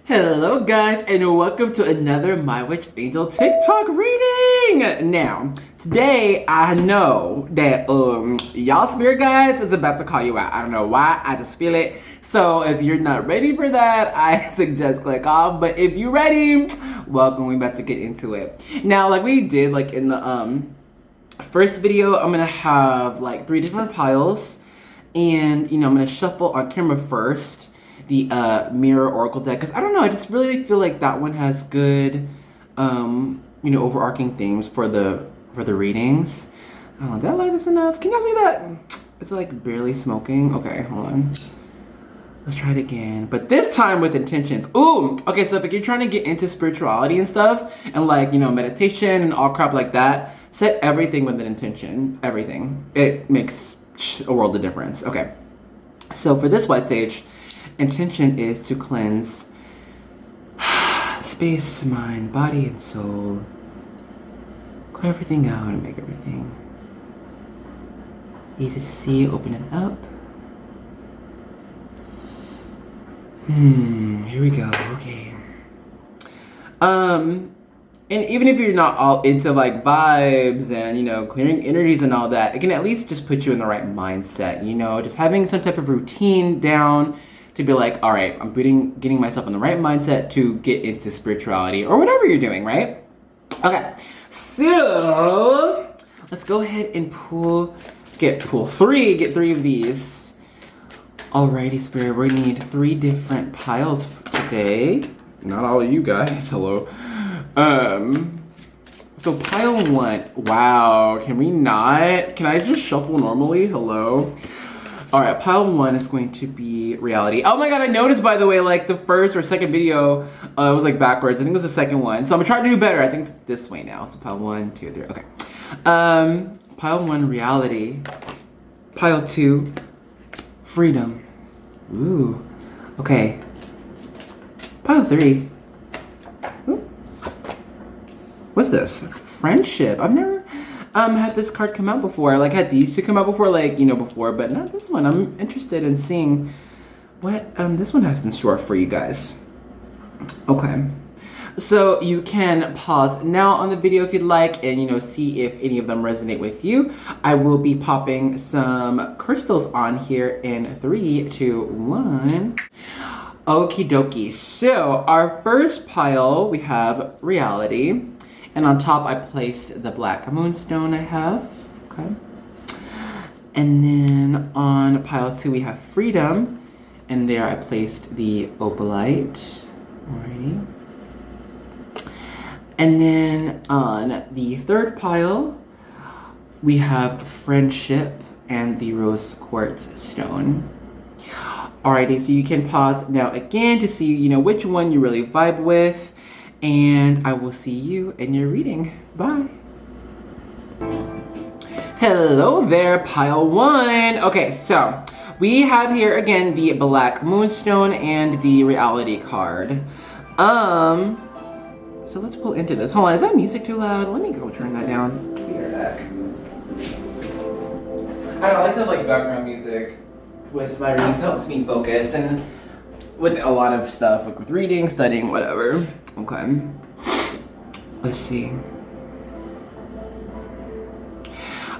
Hello guys and welcome to another My Witch Angel TikTok reading! Now, today I know that y'all spirit guides is about to call you out. I don't know why, I just feel it. So if you're not ready for that, I suggest click off. But if you're ready, welcome, we about to get into it. Now, like we did like in the first video, I'm gonna have like 3 different piles. And I'm gonna shuffle on camera first the Mirror Oracle deck, because I don't know, I just really feel like that one has good overarching themes for the readings. Oh, did I light this enough? Can y'all see that? It's like barely smoking. Okay, hold on. Let's try it again, but this time with intentions. Ooh, okay, so if you're trying to get into spirituality and stuff, and like, meditation and all crap like that, set everything with an intention. Everything. It makes a world of difference. Okay, so for this white sage, intention is to cleanse space, mind, body, and soul. Clear everything out and make everything easy to see. Open it up. Here we go. Okay. And even if you're not all into like vibes and clearing energies and all that, it can at least just put you in the right mindset. Just having some type of routine down to be like, all right, I'm getting myself in the right mindset to get into spirituality or whatever you're doing, right? Okay, so let's go ahead and get 3 of these. Alrighty, Spirit, we need 3 different piles today. Not all of you guys, hello. So pile 1, wow, can I just shuffle normally? Hello? Alright, pile 1 is going to be reality. Oh my god, I noticed, by the way, like the first or second video was like backwards. I think it was the second one. So I'm gonna try to do better. I think it's this way now. So pile 1, 2, 3, okay. Pile 1, reality. Pile 2, freedom. Ooh, okay. Pile 3. Ooh. What's this? Friendship. I've never had this card come out before. Like had these 2 come out before, like before, but not this one. I'm interested in seeing what this one has in store for you guys. Okay, so you can pause now on the video if you'd like, and see if any of them resonate with you. I will be popping some crystals on here in 3, 2, 1. Okie dokie. So our first pile, we have reality. And on top, I placed the black Moonstone I have, okay? And then on pile 2, we have freedom. And there I placed the Opalite, alrighty. And then on the 3rd pile, we have friendship and the rose quartz stone. Alrighty, so you can pause now again to see, which one you really vibe with. And I will see you in your reading. Bye. Hello there, pile 1. Okay, so we have here again the black Moonstone and the reality card. So let's pull into this. Hold on, is that music too loud? Let me go turn that down. Be right back. I like to have like background music with my readings. It helps me focus and with a lot of stuff, like with reading, studying, whatever. Okay. Let's see.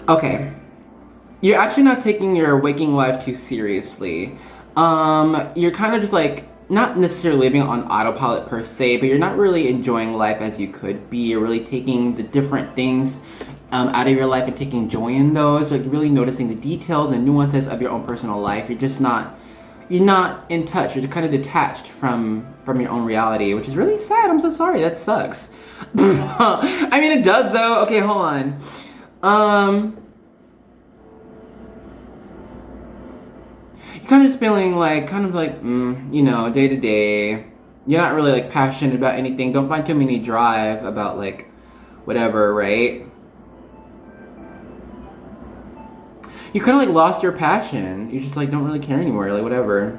Okay. You're actually not taking your waking life too seriously. You're kind of just like, not necessarily living on autopilot per se, but you're not really enjoying life as you could be. You're really taking the different things out of your life and taking joy in those. Like really noticing the details and nuances of your own personal life. You're not in touch. You're kind of detached from your own reality, which is really sad. I'm so sorry. That sucks. I mean, it does though. Okay, hold on. You're kind of just feeling like, day to day. You're not really like passionate about anything. Don't find too many drive about like whatever, right? You kind of like lost your passion. You just like don't really care anymore, like whatever.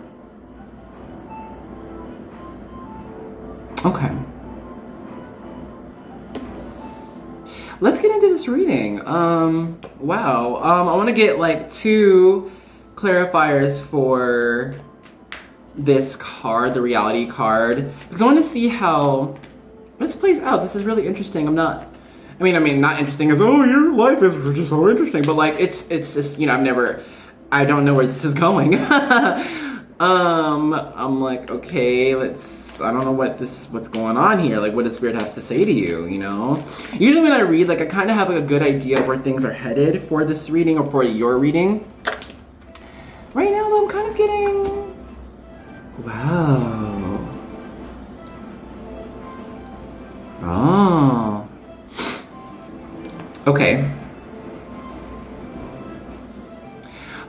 Okay. Let's get into this reading. Wow. I want to get like 2 clarifiers for this card, the reality card, because I want to see how this plays out. This is really interesting. I mean, not interesting as, oh, your life is just so interesting, but like, it's just, you know, I don't know where this is going. I'm like, okay, I don't know what's going on here, like what the spirit has to say to you, you know? Usually when I read, like I kind of have like a good idea of where things are headed for this reading or for your reading. Right now though, I'm kind of getting, wow. Oh. Okay.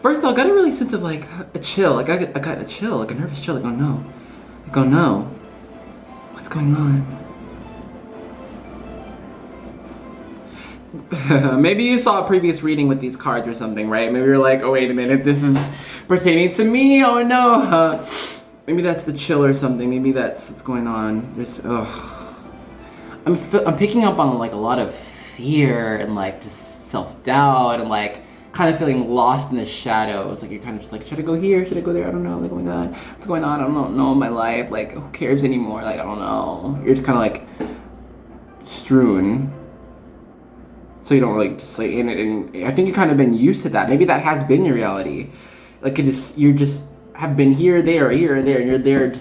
First of all, I got a really sense of like a chill. Like I got a chill, like a nervous chill. Like, oh no. Like, oh no. What's going on? Maybe you saw a previous reading with these cards or something, right? Maybe you're like, oh wait a minute, this is pertaining to me. Oh no. Maybe that's the chill or something. Maybe that's what's going on. Just, ugh. I'm picking up on like a lot of fear and like just self-doubt and like kind of feeling lost in the shadows. Like you're kind of just like, should I go here? Should I go there? I don't know. Like, oh my god, what's going on? I don't know in my life. Like, who cares anymore? Like, I don't know. You're just kind of like strewn. So you don't really just like in it. And I think you've kind of been used to that. Maybe that has been your reality. Like you just have been here, there, and you're there.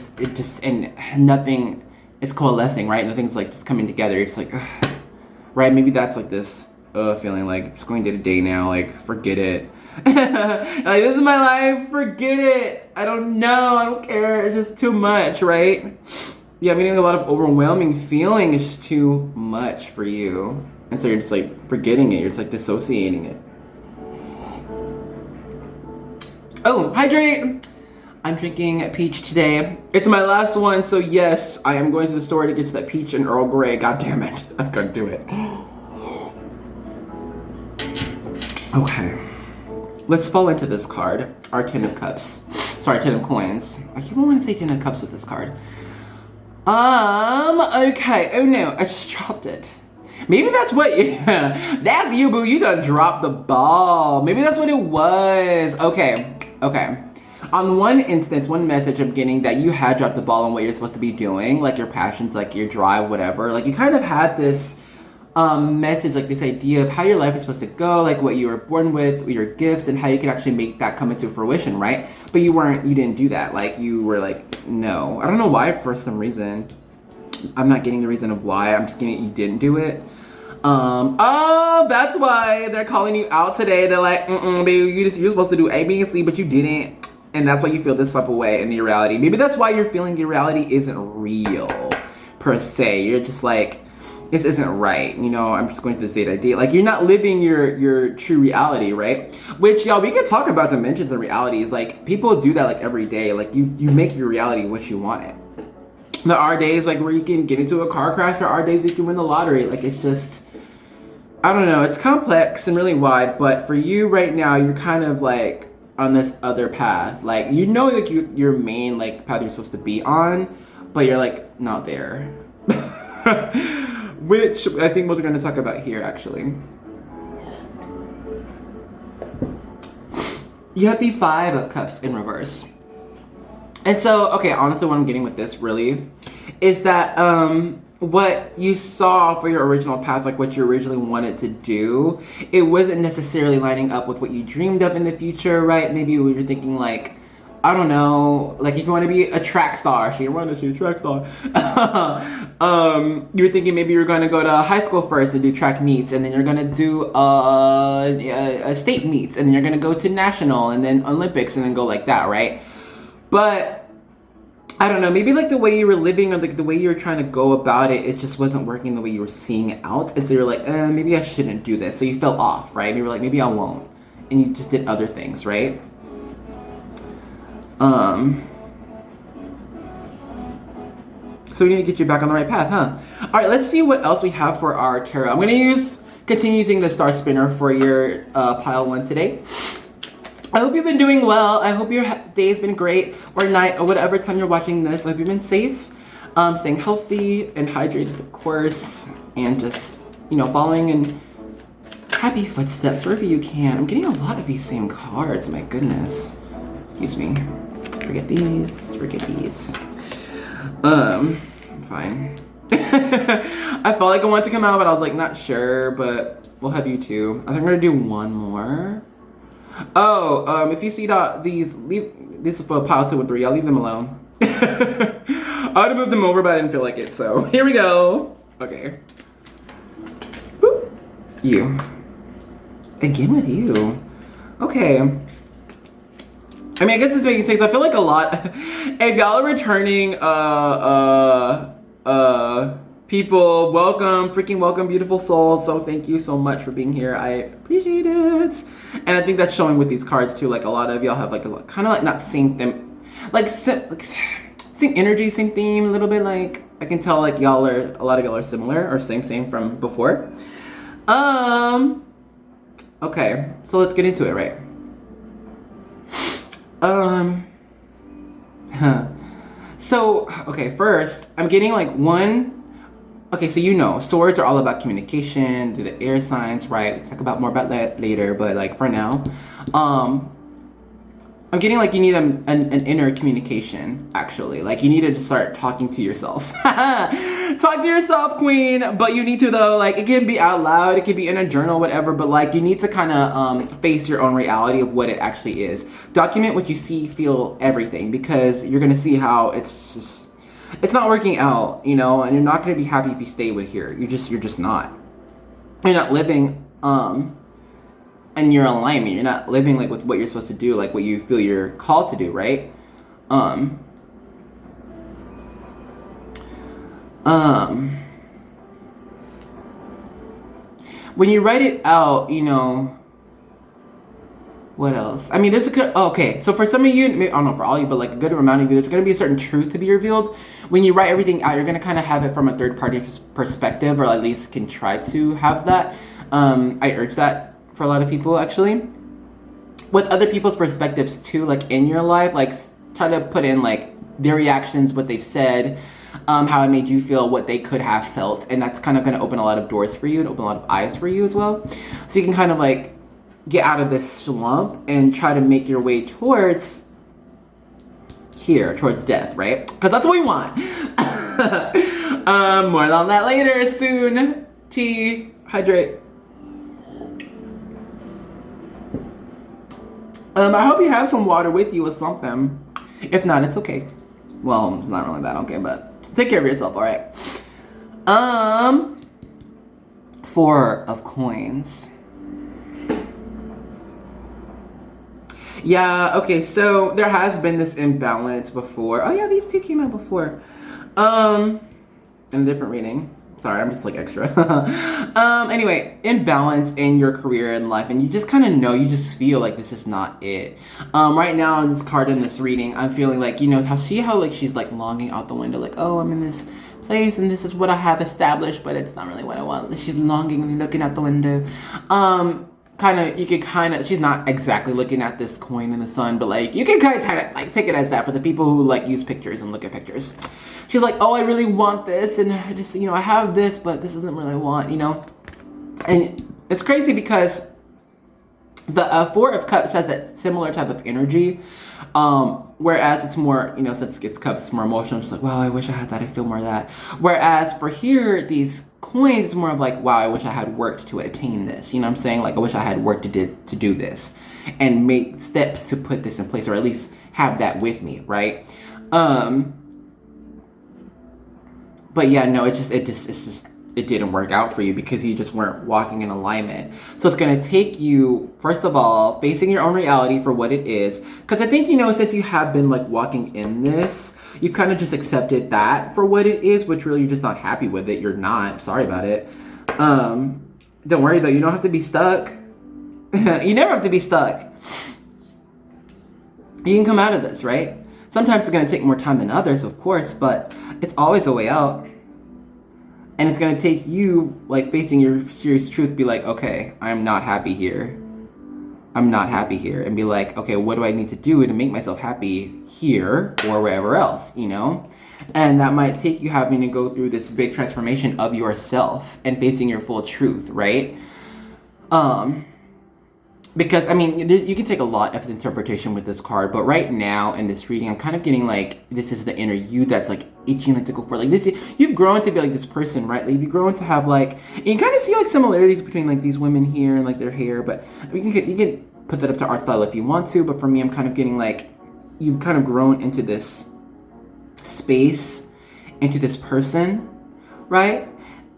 And nothing is coalescing, right? Nothing's like just coming together. It's like, ugh. Right? Maybe that's like this feeling like just going day to day now. Like, forget it. Like, this is my life. Forget it. I don't know. I don't care. It's just too much, right? Yeah, I'm getting a lot of overwhelming feeling. It's just too much for you. And so you're just like forgetting it. You're just like dissociating it. Oh, hydrate! I'm drinking peach today. It's my last one, so yes, I am going to the store to get to that peach and Earl Grey. God damn it. I'm gonna do it. Okay. Let's fall into this card. Our 10 of cups. Sorry, 10 of coins. I keep wanting to say 10 of cups with this card. Okay. Oh no, I just dropped it. Maybe that's what that's you, boo. You done dropped the ball. Maybe that's what it was. Okay. On one instance, one message I'm getting that you had dropped the ball on what you're supposed to be doing, like your passions, like your drive, whatever. Like you kind of had this message, like this idea of how your life is supposed to go, like what you were born with, your gifts, and how you can actually make that come into fruition, right? But you didn't do that. Like you were like, no. I don't know why for some reason. I'm not getting the reason of why. I'm just getting you didn't do it. Oh, that's why they're calling you out today. They're like, baby, you're supposed to do A, B, and C, but you didn't. And that's why you feel this type of way in your reality. Maybe that's why you're feeling your reality isn't real, per se. You're just like, this isn't right. You know, I'm just going through this date idea. Like, you're not living your true reality, right? Which, y'all, we can talk about dimensions and realities. Like, people do that, like, every day. Like, you make your reality what you want it. There are days, like, where you can get into a car crash. There are days you can win the lottery. Like, it's just, I don't know. It's complex and really wide. But for you right now, you're kind of, like, on this other path. Like, you know, like, your main, like, path you're supposed to be on. But you're, like, not there. Which I think we're going to talk about here, actually. You have the 5 of Cups in reverse. And so, okay, honestly, what I'm getting with this, really, is that what you saw for your original path, like what you originally wanted to do, it wasn't necessarily lining up with what you dreamed of in the future, right? Maybe you were thinking, like, I don't know, like if you want to be a track star, you want to be a track star. You were thinking maybe you're going to go to high school first and do track meets, and then you're going to do a state meets, and then you're going to go to national, and then Olympics, and then go like that, right? But I don't know, maybe like the way you were living or like the way you were trying to go about it, it just wasn't working the way you were seeing it out. And so you're like, maybe I shouldn't do this. So you fell off, right? You were like, maybe I won't. And you just did other things, right? So we need to get you back on the right path, huh? All right, let's see what else we have for our tarot. I'm gonna continue using the star spinner for your pile 1 today. I hope you've been doing well. I hope your day's been great, or night, or whatever time you're watching this. I hope you've been safe, staying healthy and hydrated, of course, and just, you know, following in happy footsteps wherever you can. I'm getting a lot of these same cards, my goodness. Excuse me. Forget these. forget these. I'm fine. I felt like I wanted to come out, but I was like, not sure, but we'll have you two. I think I'm gonna do one more. Oh, if you see that these this is for pile 2 and 3, I'll leave them alone. I would have moved them over, but I didn't feel like it, so here we go. Okay. Boop. You. Again with you. Okay. I mean, I guess it's making sense. I feel like a lot. If y'all are returning, people, welcome, freaking welcome, beautiful souls. So thank you so much for being here. I appreciate it. And I think that's showing with these cards too. Like a lot of y'all have like a kind of like not same theme, like same energy, same theme. A little bit like I can tell like y'all are a lot of y'all are similar or same from before. Okay, so let's get into it, right? So, okay, first, I'm getting like okay, so you know, swords are all about communication, the air signs, right? We'll talk about more about that later, but like for now, I'm getting like you need an inner communication, actually. Like you need to start talking to yourself. Talk to yourself, queen. But you need to though, like it can be out loud, it can be in a journal, whatever. But like you need to kind of face your own reality of what it actually is. Document what you see, feel, everything. Because you're going to see how it's not working out, you know. And you're not going to be happy if you stay with here. You're just not. You're not living and your alignment. You're not living like with what you're supposed to do, like what you feel you're called to do, right? When you write it out, you know, what else? I mean, there's a good, okay, so for some of you, maybe, I don't know for all of you, but like a good amount of you, there's going to be a certain truth to be revealed. When you write everything out, you're going to kind of have it from a third party perspective, or at least can try to have that. I urge that for a lot of people, actually. With other people's perspectives too, like in your life, like try to put in like their reactions, what they've said, how it made you feel, what they could have felt, and that's kind of going to open a lot of doors for you and open a lot of eyes for you as well. So you can kind of like get out of this slump and try to make your way towards here, towards death, right? Because that's what we want. More on that later, soon. Tea, hydrate. I hope you have some water with you or something. If not, it's okay. Well, it's not really that okay, but take care of yourself, alright? 4 of coins. Yeah, okay, so there has been this imbalance before. Oh yeah, these two came out before. In a different reading. Sorry, I'm just like extra. Anyway, imbalance in your career and life, and you just kind of know, you just feel like this is not it. Right now on this card in this reading, I'm feeling like, you know, how like she's like longing out the window, like, oh, I'm in this place and this is what I have established, but it's not really what I want. She's longingly looking out the window. She's not exactly looking at this coin in the sun, but like you can kind of like take it as that for the people who like use pictures and look at pictures. She's like, oh, I really want this, and I just, you know, I have this, but this isn't really what I want, you know. And it's crazy because the 4 of Cups has that similar type of energy, whereas it's more, you know, since it's Cups, it's more emotional. It's like, wow, I wish I had that. I feel more of that. Whereas for here, these coins, it's more of like, wow, I wish I had worked to attain this. You know what I'm saying? Like, I wish I had worked to do this and make steps to put this in place, or at least have that with me, right? But yeah, no, it didn't work out for you because you just weren't walking in alignment. So it's gonna take you, first of all, facing your own reality for what it is. Because I think, you know, since you have been like walking in this, you kind of just accepted that for what it is, which really you're just not happy with it. You're not. Sorry about it. Don't worry though, you don't have to be stuck. You never have to be stuck. You can come out of this, right? Sometimes it's gonna take more time than others, of course, but it's always a way out. And it's gonna take you like facing your serious truth, be like, okay, I'm not happy here. I'm not happy here. And be like, okay, what do I need to do to make myself happy here or wherever else, you know? And that might take you having to go through this big transformation of yourself and facing your full truth, right? because I mean, you can take a lot of interpretation with this card, but right now in this reading, I'm kind of getting like this is the inner you that's like itching like to go for like this. You've grown to be like this person, right? Like you've grown to have like you can kind of see like similarities between like these women here and like their hair, but you can put that up to art style if you want to. But for me, I'm kind of getting like you've kind of grown into this space, into this person, right?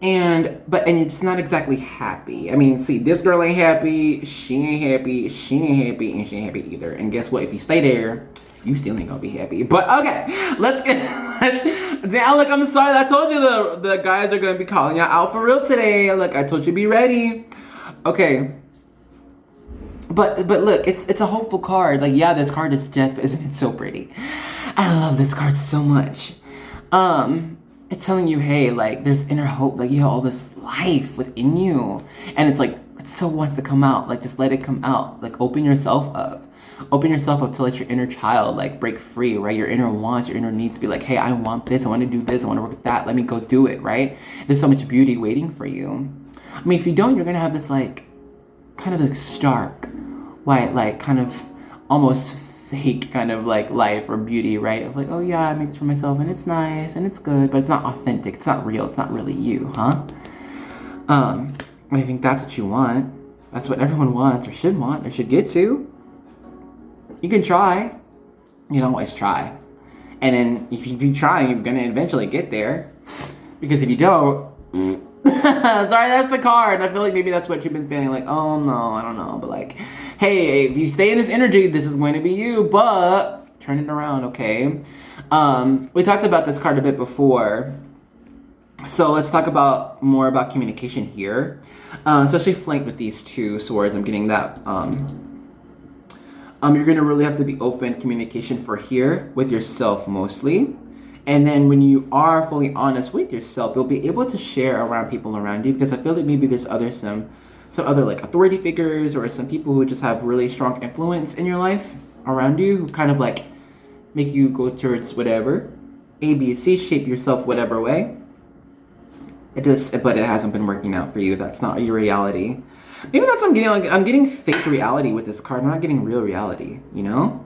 And you're just not exactly happy. I mean, see, this girl ain't happy, she ain't happy, she ain't happy, and she ain't happy either. And guess what? If you stay there, you still ain't gonna be happy. But okay, now look, I'm sorry, I told you the guys are gonna be calling you out for real today. Look, I told you be ready. Okay. But look, it's a hopeful card. Like, yeah, this card is death, but isn't it so pretty? I love this card so much. It's telling you, hey, like, there's inner hope, like, you have all this life within you, and it's like, it so wants to come out, like, just let it come out, like, open yourself up to let your inner child, like, break free, right, your inner wants, your inner needs to be like, hey, I want this, I want to do this, I want to work with that, let me go do it, right? There's so much beauty waiting for you. I mean, if you don't, you're gonna have this, like, kind of, like, stark, white, like, kind of, almost fake kind of like life or beauty, right? Of like, oh yeah, I make this for myself and it's nice and it's good, but it's not authentic, it's not real, it's not really you, huh? I think that's what you want. That's what everyone wants or should get to. You can try. You can always try. And then if you try, you're gonna eventually get there. Because if you don't, sorry, that's the card. I feel like maybe that's what you've been feeling, like, oh no, I don't know, but like, hey, if you stay in this energy, this is going to be you, but turn it around, okay? We talked about this card a bit before, so let's talk more about communication here, especially flanked with these two swords. I'm getting that. You're gonna really have to be open communication for here with yourself mostly. And then when you are fully honest with yourself, you'll be able to share around people around you, because I feel like maybe there's some other like authority figures or some people who just have really strong influence in your life around you who kind of like make you go towards whatever, A, B, C, shape yourself whatever way. But it hasn't been working out for you. That's not your reality. Maybe that's what I'm getting. Like, I'm getting fake reality with this card. I'm not getting real reality, you know?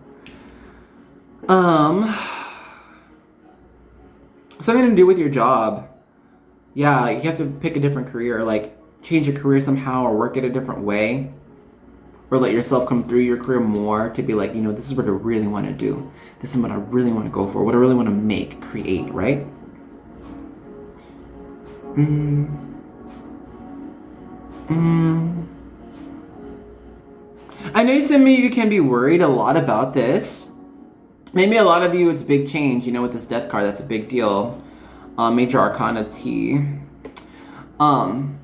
Something to do with your job. Yeah, like you have to pick a different career, like change your career somehow or work it a different way. Or let yourself come through your career more to be like, you know, this is what I really want to do. This is what I really want to go for. What I really want to make, create, right? I know you said maybe you can be worried a lot about this. Maybe a lot of you, it's big change, you know, with this death card, that's a big deal. Major Arcana T. And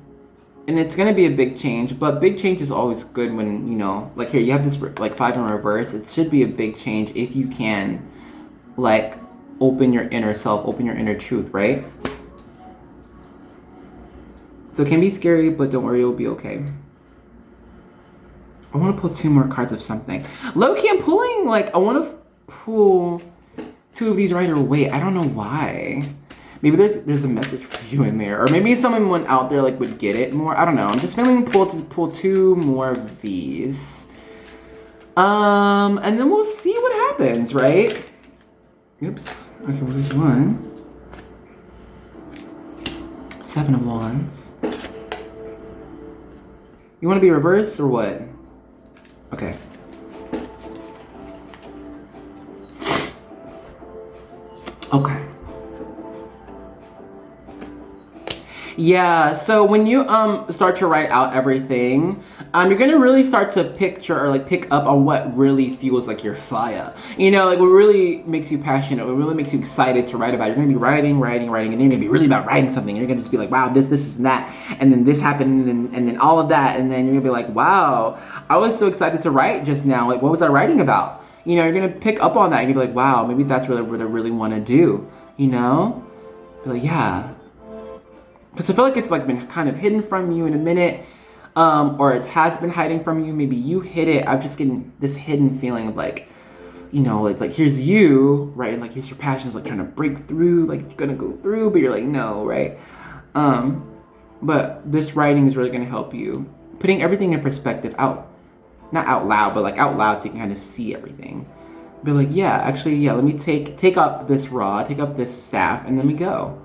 it's gonna be a big change, but big change is always good when, you know, like here, you have this, like 5 in reverse. It should be a big change if you can, like, open your inner self, open your inner truth, right? So it can be scary, but don't worry, it'll be okay. I want to pull 2 more cards of something. Low-key, I'm pulling, like, I want to pull 2 of these right away. I don't know why. Maybe there's a message for you in there. Or maybe someone out there, like, would get it more. I don't know. I'm just feeling pulled to pull 2 more of these. And then we'll see what happens, right? Oops. Okay, well, there's 1. 7 of Wands. You want to be reversed or what? Okay. Okay. Yeah, so when you start to write out everything, you're gonna really start to picture or like pick up on what really feels like your fire. You know, like what really makes you passionate, what really makes you excited to write about. You're gonna be writing, and then you're gonna be really about writing something. You're gonna just be like, wow, this, and that, and then this happened, and then all of that, and then you're gonna be like, wow, I was so excited to write just now. Like, what was I writing about? You know, you're gonna pick up on that. And you're gonna be like, wow, maybe that's really what I really want to do. You know, be like, yeah. Because I feel like it's like been kind of hidden from you in a minute, or it has been hiding from you. Maybe you hid it. I'm just getting this hidden feeling of like, you know, like here's you, right? And like here's your passions, like trying to break through, like you're gonna go through, but you're like, no, right? But this writing is really gonna help you, putting everything in perspective out. not out loud, but like out loud so you can kind of see everything. Be like, yeah, actually, yeah, let me take up this rod, take up this staff, and let me go.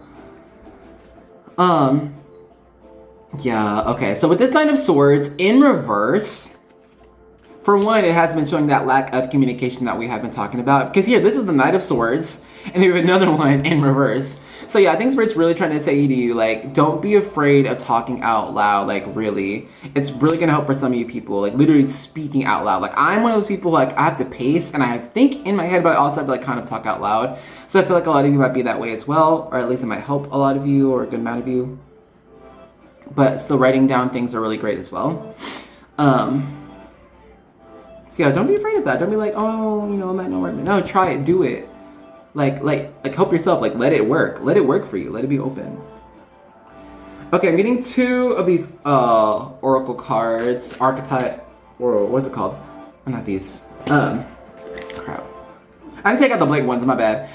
Yeah, okay, so with this Knight of Swords in reverse, for one, it has been showing that lack of communication that we have been talking about. Because here, this is the Knight of Swords, and we have another one in reverse. So yeah, I think Spirit's really trying to say to you, like, don't be afraid of talking out loud, like, really. It's really gonna help for some of you people, like, literally speaking out loud. Like, I'm one of those people, like, I have to pace, and I think in my head, but I also have to, like, kind of talk out loud. So I feel like a lot of you might be that way as well, or at least it might help a lot of you, or a good amount of you. But still, writing down things are really great as well. So yeah, don't be afraid of that. Don't be like, oh, you know, I'm not no work. No, try it, do it. Like help yourself. Like, let it work. Let it work for you. Let it be open. Okay, I'm getting 2 of these oracle cards, archetype, or what's it called? Oh, not these. Crap. I didn't take out the blank ones. My bad.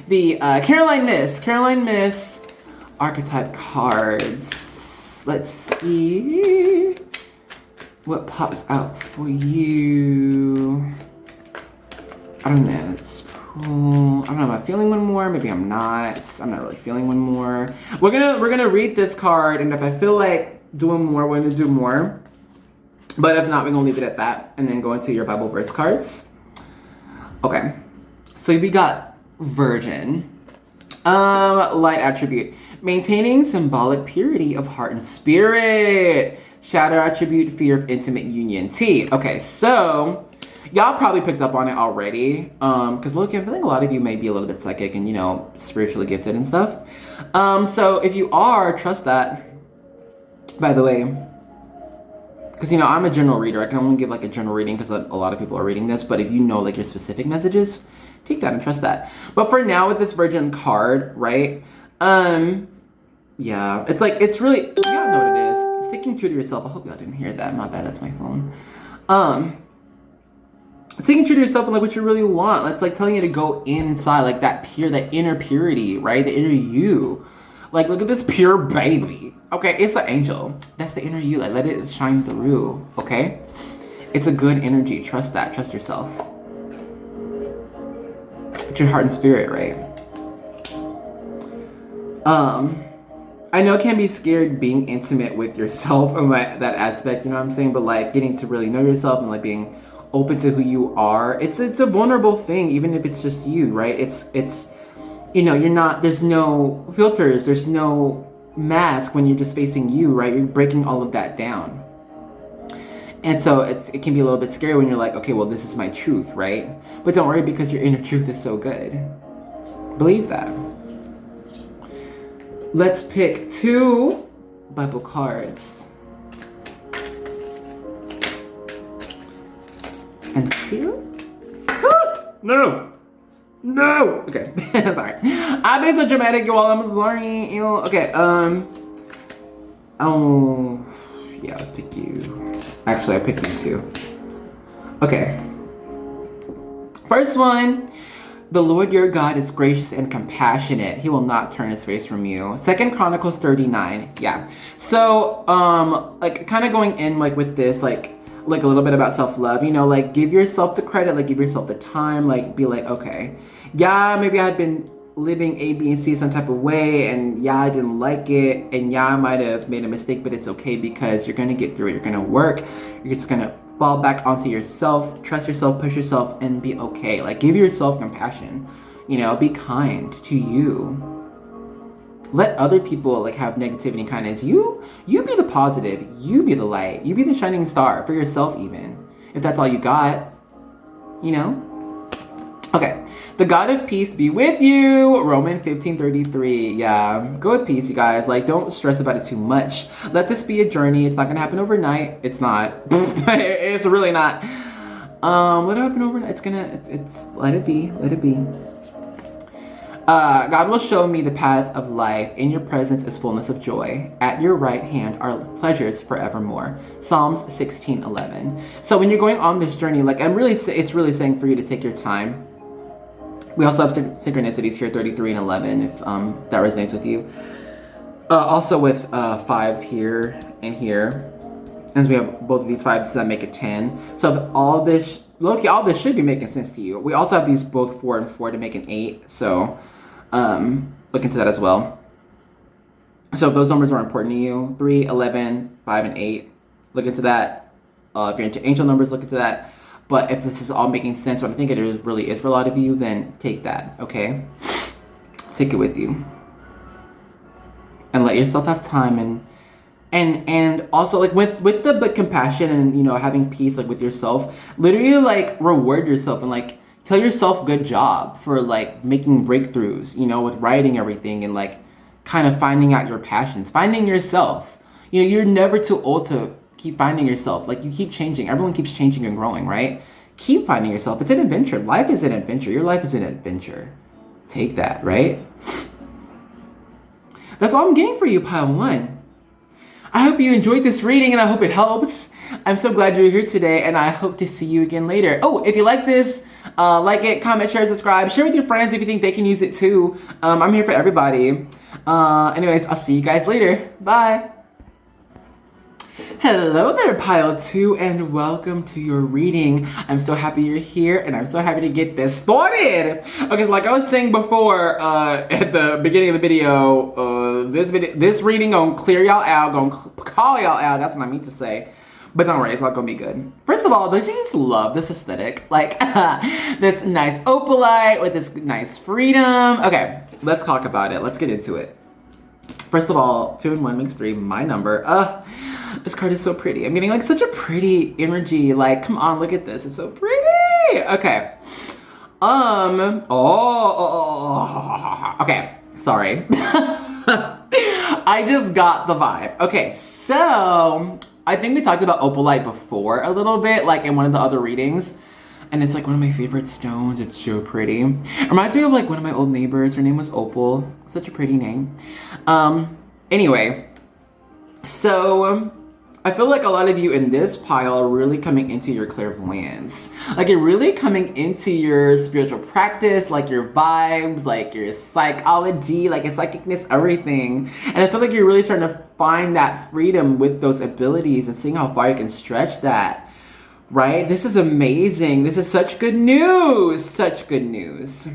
The Caroline Miss archetype cards. Let's see what pops out for you. I don't know. Let's pull. I don't know. Am I feeling one more? Maybe I'm not. I'm not really feeling one more. We're gonna read this card, and if I feel like doing more, we're gonna do more. But if not, we're gonna leave it at that, and then go into your Bible verse cards. Okay. So we got Virgin. Light attribute. Maintaining symbolic purity of heart and spirit. Shadow attribute, fear of intimate union. T. Okay, so y'all probably picked up on it already. Because look, I feel like a lot of you may be a little bit psychic and, you know, spiritually gifted and stuff. So if you are, trust that. By the way, because, you know, I'm a general reader. I can only give like a general reading because a lot of people are reading this. But if you know like your specific messages, take that and trust that. But for now with this Virgin card, right? Yeah, it's like, it's really, y'all know what it is. Sticking true to yourself. I hope y'all didn't hear that. My bad, that's my phone. Sticking true to yourself and like what you really want. It's like telling you to go inside, like that inner purity, right? The inner you. Like, look at this pure baby. Okay, it's an angel. That's the inner you. Like, let it shine through, okay? It's a good energy. Trust that. Trust yourself. It's your heart and spirit, right? I know it can be scared being intimate with yourself and like that aspect, you know what I'm saying? But like getting to really know yourself and like being open to who you are, it's a vulnerable thing, even if it's just you, right? It's you know, there's no filters, there's no mask when you're just facing you, right? You're breaking all of that down. And so it can be a little bit scary when you're like, okay, well, this is my truth, right? But don't worry, because your inner truth is so good. Believe that. Let's pick 2 Bible cards. And 2? No! Okay, sorry. I've been so dramatic, y'all. I'm sorry. You know, okay, oh, yeah, let's pick you. Actually, I picked you 2. Okay. First one. The Lord your God is gracious and compassionate. He will not turn his face from you. 2 Chronicles 39. Yeah. So, like, kind of going in, like, with this, like a little bit about self-love, you know, like, give yourself the credit, like, give yourself the time, like, be like, okay, yeah, maybe I had been living A, B, and C some type of way, and yeah, I didn't like it, and yeah, I might have made a mistake, but it's okay because you're gonna get through it. You're gonna work. You're just gonna fall back onto yourself, trust yourself, push yourself, and be okay. Like, give yourself compassion, you know, be kind to you. Let other people, like, have negativity and kindness. You be the positive, you be the light, you be the shining star for yourself even, if that's all you got, you know? Okay, the God of peace be with you, Romans 15:33. Yeah, go with peace, you guys. Like, don't stress about it too much. Let this be a journey. It's not gonna happen overnight. It's not. It's really not. Let it happen overnight. It's let it be. Let it be. God will show me the path of life. In your presence is fullness of joy. At your right hand are pleasures forevermore. Psalms 16:11. So when you're going on this journey, like, it's really saying for you to take your time. We also have synchronicities here, 33 and 11, if that resonates with you. Also with 5s here and here. And we have both of these 5s that make a 10. So if all this, look, all this should be making sense to you. We also have these both 4 and 4 to make an 8. So look into that as well. So if those numbers are important to you, 3, 11, 5, and 8, look into that. If you're into angel numbers, look into that. But if this is all making sense, what I think it really is for a lot of you, then take that, okay? Take it with you. And let yourself have time and also like with the compassion and, you know, having peace like with yourself, literally like reward yourself and like tell yourself good job for like making breakthroughs, you know, with writing everything and like kind of finding out your passions, finding yourself. You know, you're never too old to keep finding yourself. Like you keep changing. Everyone keeps changing and growing, right? Keep finding yourself. It's an adventure. Life is an adventure. Your life is an adventure. Take that, right? That's all I'm getting for you, pile 1. I hope you enjoyed this reading and I hope it helps. I'm so glad you're here today and I hope to see you again later. Oh, if you like this, like it, comment, share, subscribe. Share with your friends if you think they can use it too. I'm here for everybody. Anyways, I'll see you guys later. Bye. Hello there, pile 2, and welcome to your reading. I'm so happy you're here, and I'm so happy to get this started. Okay, so like I was saying before, at the beginning of the video, this reading gonna clear y'all out, gonna call y'all out. That's what I mean to say. But don't worry, it's not gonna be good. First of all, don't you just love this aesthetic? Like, this nice opalite with this nice freedom. Okay, let's talk about it. Let's get into it. First of all, 2 and 1 makes 3, my number. This card is so pretty. I'm getting like such a pretty energy. Like, come on, look at this. It's so pretty. Okay. Okay. Sorry. I just got the vibe. Okay, so I think we talked about opalite before a little bit, like in one of the other readings. And it's like one of my favorite stones. It's so pretty. It reminds me of like one of my old neighbors. Her name was Opal. Such a pretty name. Anyway, so I feel like a lot of you in this pile are really coming into your clairvoyance. Like you're really coming into your spiritual practice, like your vibes, like your psychology, like your psychicness, everything. And I feel like you're really trying to find that freedom with those abilities and seeing how far you can stretch that. Right? This is amazing. This is such good news. Such good news.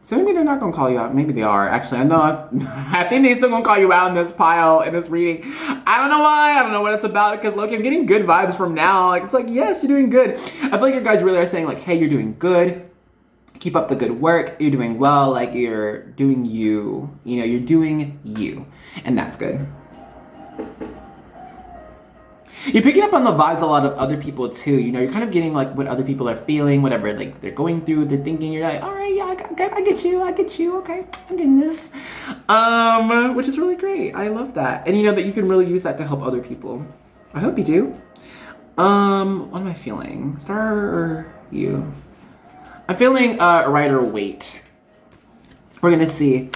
So maybe they're not going to call you out. Maybe they are. Actually, I know. I think they're still going to call you out in this pile, in this reading. I don't know why. I don't know what it's about. Because, look, I'm getting good vibes from now. Like, it's like, yes, you're doing good. I feel like you guys really are saying, like, hey, you're doing good. Keep up the good work. You're doing well. Like, you're doing you. You know, you're doing you. And that's good. You're picking up on the vibes of a lot of other people too. You know, you're kind of getting like what other people are feeling, whatever like they're going through, they're thinking. You're like, all right, yeah, I get you. Okay, I'm getting this, which is really great. I love that, and you know that you can really use that to help other people. I hope you do. What am I feeling? Star or you? I'm feeling rider weight. We're gonna see.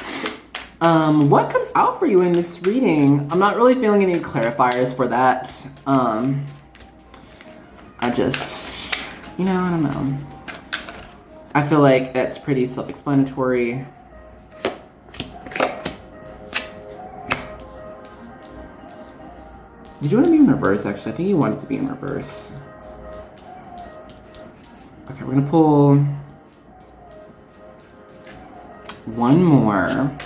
What comes out for you in this reading? I'm not really feeling any clarifiers for that. I just, you know, I don't know. I feel like that's pretty self-explanatory. Did you want to be in reverse, actually? I think you wanted to be in reverse. Okay, we're gonna pull one more.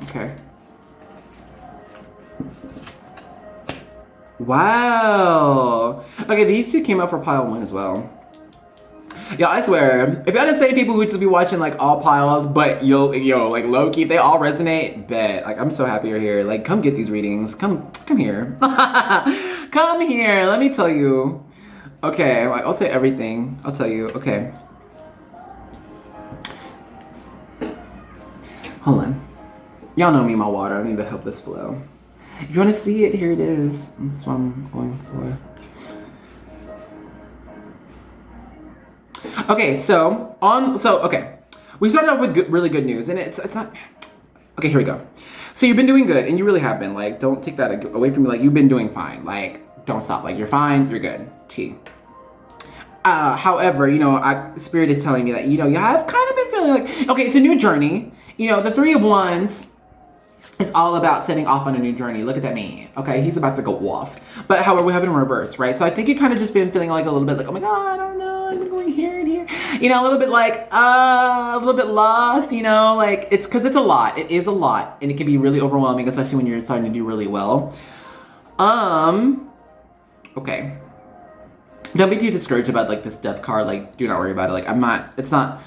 Okay. Wow. Okay, these two came out for pile 1 as well. Yeah, I swear, if y'all the same people who just be watching like all piles, but yo, like low key, if they all resonate, bet. Like I'm so happy you're here. Like come get these readings. Come here. Come here. Let me tell you. Okay, I'll tell you everything. I'll tell you. Okay. Hold on. Y'all know me, my water. I need to help this flow. If you want to see it, here it is. That's what I'm going for. Okay, okay. We started off with really good news, and it's not. Okay, here we go. So you've been doing good, and you really have been. Like, don't take that away from me. Like, you've been doing fine. Like, don't stop. Like, you're fine. You're good. Chi. However, you know, Spirit is telling me that, you know, you have kind of been feeling like, okay, it's a new journey. You know, the 3 of Wands It's all about setting off on a new journey. Look at that man. Okay, he's about to go off. But however, we have it in reverse, right? So I think you kind of just been feeling like a little bit like, oh my God, I don't know. I've been going here and here. You know, a little bit like, a little bit lost, you know? Like, it's because it's a lot. It is a lot. And it can be really overwhelming, especially when you're starting to do really well. Okay. Don't be too discouraged about like this death card. Like, do not worry about it. Like, it's not,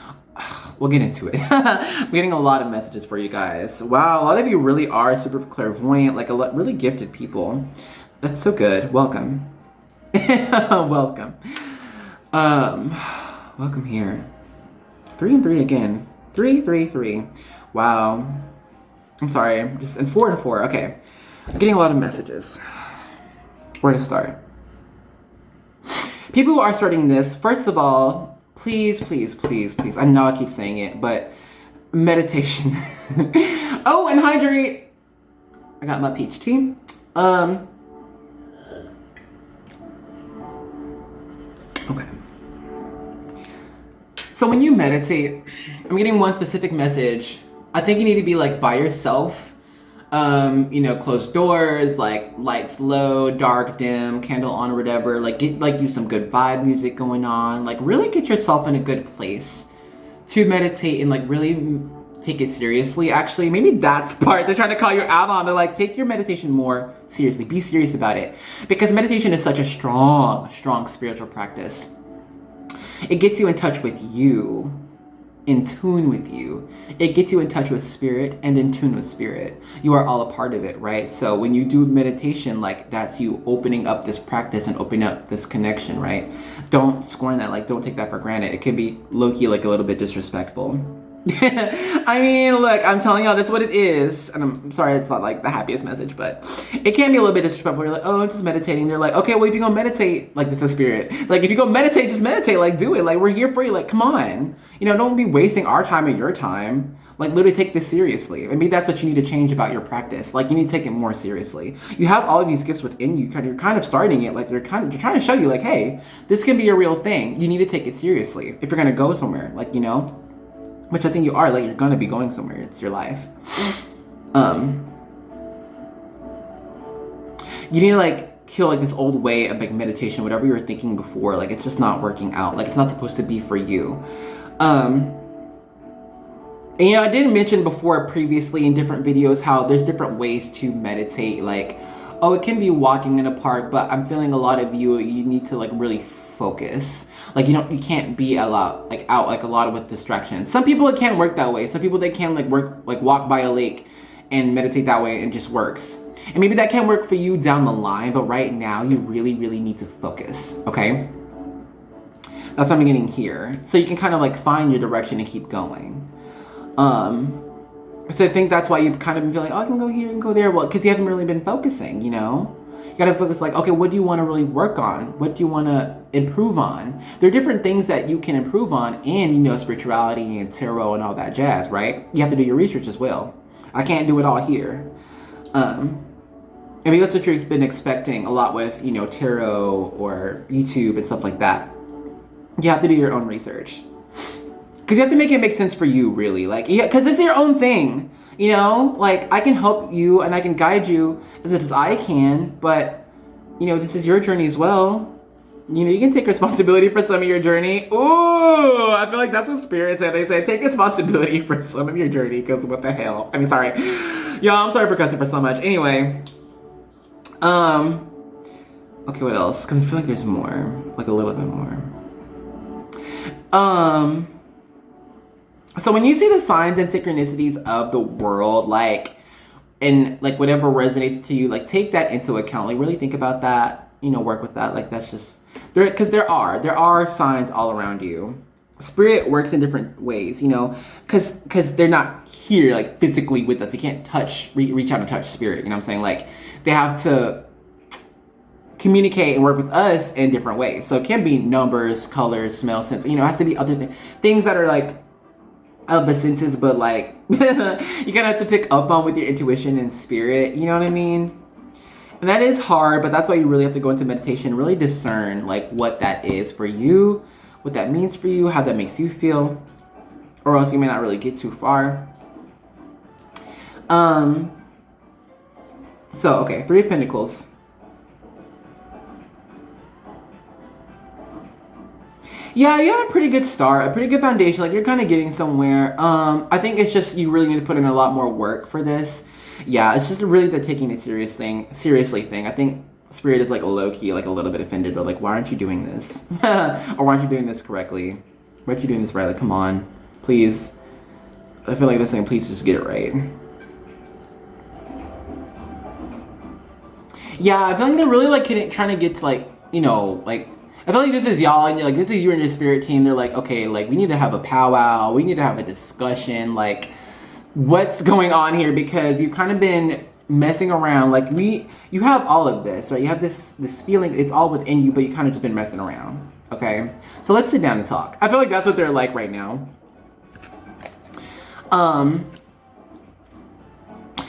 we'll get into it. I'm getting a lot of messages for you guys. Wow, a lot of you really are super clairvoyant, like really gifted people. That's so good. Welcome. Welcome. Welcome here. 3 and 3 again. 3, 3, 3. Wow. I'm sorry. And 4 and 4. Okay. I'm getting a lot of messages. Where to start? People who are starting this, first of all, please, please, please, please. I know I keep saying it, but meditation. Oh, and hydrate. I got my peach tea. Okay. So when you meditate, I'm getting one specific message. I think you need to be like by yourself. You know, closed doors, like lights low, dark, dim, candle on or whatever. Like get like you some good vibe music going on. Like really get yourself in a good place to meditate and like really take it seriously. Actually, maybe that's the part they're trying to call you out on. They're like, take your meditation more seriously. Be serious about it. Because meditation is such a strong spiritual practice. It gets you in touch with you, in tune with you. It gets you in touch with spirit and in tune with spirit. You are all a part of it, right? So when you do meditation, like that's you opening up this practice and opening up this connection, right? Don't scorn that, like don't take that for granted. It could be low-key like a little bit disrespectful. I mean, look, I'm telling y'all, that's what it is. And I'm sorry, it's not like the happiest message, but it can be a little bit disrespectful. You're like, oh, I'm just meditating. They're like, okay, well, if you go meditate, like, this is spirit. Like, if you go meditate, just meditate. Like, do it. Like, we're here for you. Like, come on. You know, don't be wasting our time and your time. Like, literally take this seriously. Maybe that's what you need to change about your practice. Like, you need to take it more seriously. You have all of these gifts within you. You're kind of starting it. Like, they're trying to show you, like, hey, this can be a real thing. You need to take it seriously if you're going to go somewhere. Like, you know? Which I think you are, like, you're gonna be going somewhere. It's your life. You need to, like, kill, like, this old way of, like, meditation, whatever you were thinking before. Like, it's just not working out. Like, it's not supposed to be for you. And, you know, I did mention before previously in different videos how there's different ways to meditate. Like, oh, it can be walking in a park, but I'm feeling a lot of you need to, like, really focus. Like, you can't be a lot, like, out, like, a lot with distractions. Some people, it can't work that way. Some people, they can, like, walk by a lake and meditate that way and it just works. And maybe that can work for you down the line, but right now, you really, really need to focus, okay? That's what I'm getting here. So you can kind of, like, find your direction and keep going. So I think that's why you've kind of been feeling, oh, I can go here and go there. Well, because you haven't really been focusing, you know? You gotta focus like, okay, what do you want to really work on? What do you want to improve on? There are different things that you can improve on in, you know, spirituality and tarot and all that jazz, right? You have to do your research as well. I can't do it all here. And maybe that's what you've been expecting a lot with, you know, tarot or YouTube and stuff like that. You have to do your own research. Because you have to make it make sense for you, really. Like, yeah, because it's your own thing. You know, like, I can help you and I can guide you as much as I can, but, you know, this is your journey as well. You know, you can take responsibility for some of your journey. Ooh, I feel like that's what Spirit said. They say, take responsibility for some of your journey, because what the hell? I mean, sorry. Y'all, I'm sorry for cussing for so much. Anyway. Okay, what else? Because I feel like there's more. Like, a little bit more. So when you see the signs and synchronicities of the world, like, and like whatever resonates to you, like take that into account. Like really think about that, you know, work with that. Like that's just, because there are signs all around you. Spirit works in different ways, you know, because they're not here like physically with us. They can't reach out and touch spirit, you know what I'm saying? Like they have to communicate and work with us in different ways. So it can be numbers, colors, smell, sense, you know, it has to be other things that are like, of the senses, but like you kind of have to pick up on with your intuition and spirit, you know what I mean? And that is hard, but that's why you really have to go into meditation, really discern like what that is for you, what that means for you, how that makes you feel, or else you may not really get too far. So, okay, Three of Pentacles. Yeah, you have a pretty good start, a pretty good foundation. Like, you're kind of getting somewhere. I think it's just you really need to put in a lot more work for this. Yeah, it's just really the taking it seriously thing. I think Spirit is like low-key, like a little bit offended, but like, why aren't you doing this? Or why aren't you doing this correctly? Why aren't you doing this right? Like, come on, please. I feel like this thing, please just get it right. Yeah, I feel like they're really like trying to get to like, you know, like, I feel like this is y'all, and like this is you and your spirit team. They're like, okay, like we need to have a powwow, we need to have a discussion, like what's going on here, because you've kind of been messing around. Like you have all of this, right? You have this feeling, it's all within you, but you kind of just been messing around. Okay, so let's sit down and talk. I feel like that's what they're like right now. For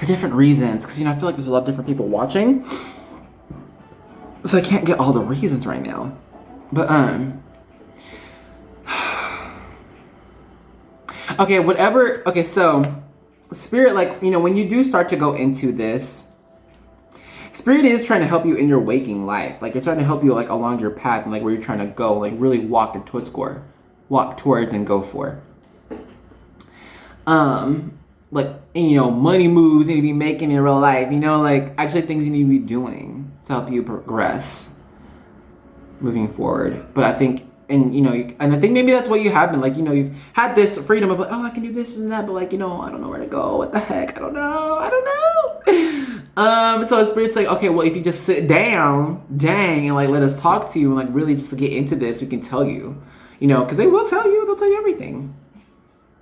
different reasons, because you know I feel like there's a lot of different people watching, so I can't get all the reasons right now. But okay, whatever. Okay, so Spirit, like, you know, when you do start to go into this, Spirit is trying to help you in your waking life. Like, it's trying to help you like along your path and like where you're trying to go, like really walk towards and go for. Like, you know, money moves you need to be making in real life. You know, like actually things you need to be doing to help you progress moving forward. But I think, and you know, and I think maybe that's what you have been like. You know, you've had this freedom of like, oh, I can do this and that, but like, you know, I don't know where to go. What the heck? I don't know. So Spirit's like, okay, well, if you just sit down, dang, and like let us talk to you and like really just get into this, we can tell you, you know, because they will tell you. They'll tell you everything.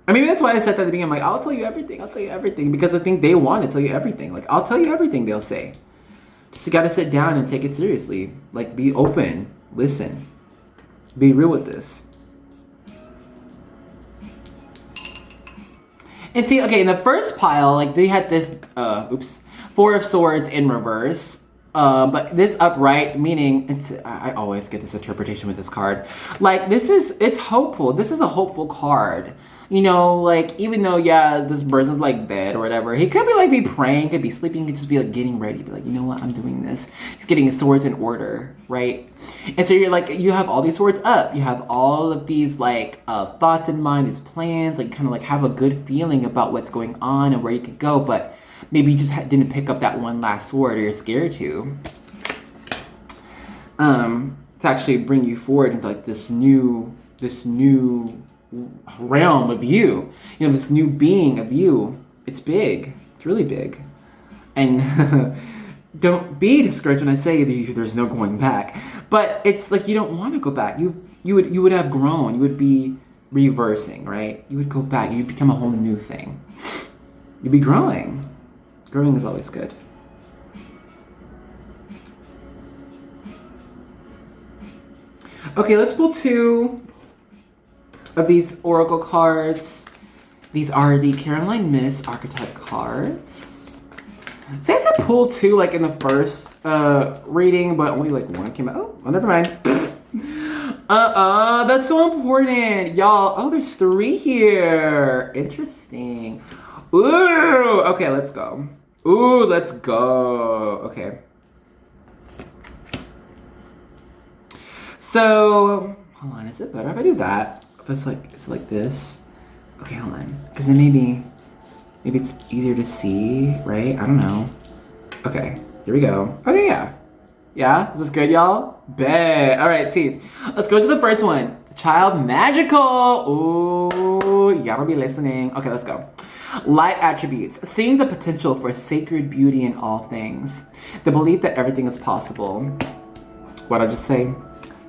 I mean, that's why I said that at the beginning. I'm like, I'll tell you everything. I'll tell you everything, because I think they want to tell you everything. Like, I'll tell you everything they'll say. Just you gotta sit down and take it seriously. Like, be open. Listen. Be real with this. And see, okay, in the first pile, like, they had this, Four of Swords in reverse. But this upright, meaning, I always get this interpretation with this card. Like, it's hopeful. This is a hopeful card. You know, like, even though, yeah, this person's, like, dead or whatever, he could be, like, be praying, could be sleeping, could just be, like, getting ready. Be like, you know what, I'm doing this. He's getting his swords in order, right? And so you're, like, you have all these swords up. You have all of these, like, thoughts in mind, these plans, like, kind of, like, have a good feeling about what's going on and where you could go, but maybe you just didn't pick up that one last sword, or you're scared to actually bring you forward into, like, this new realm of you. You know, this new being of you. It's big. It's really big. And don't be discouraged when I say there's no going back. But it's like you don't want to go back. You would have grown. You would be reversing, right? You would go back. You'd become a whole new thing. You'd be growing. Growing is always good. Okay, let's pull two of these oracle cards. These are the Caroline Miss archetype cards. Say I said pull two like in the first reading, but only like one came out. Oh, never mind. That's so important, y'all. Oh, there's three here. Interesting. Ooh, okay, let's go. Ooh, let's go. Okay. So, hold on, is it better if I do that? If it's like, is it like this? Okay, hold on. Because then maybe it's easier to see, right? I don't know. Okay, here we go. Okay, yeah. Yeah, is this good, y'all? Bet. All right, see. Let's go to the first one. Child magical. Ooh, you gotta be listening. Okay, let's go. Light attributes. Seeing the potential for sacred beauty in all things. The belief that everything is possible. What'd I just say?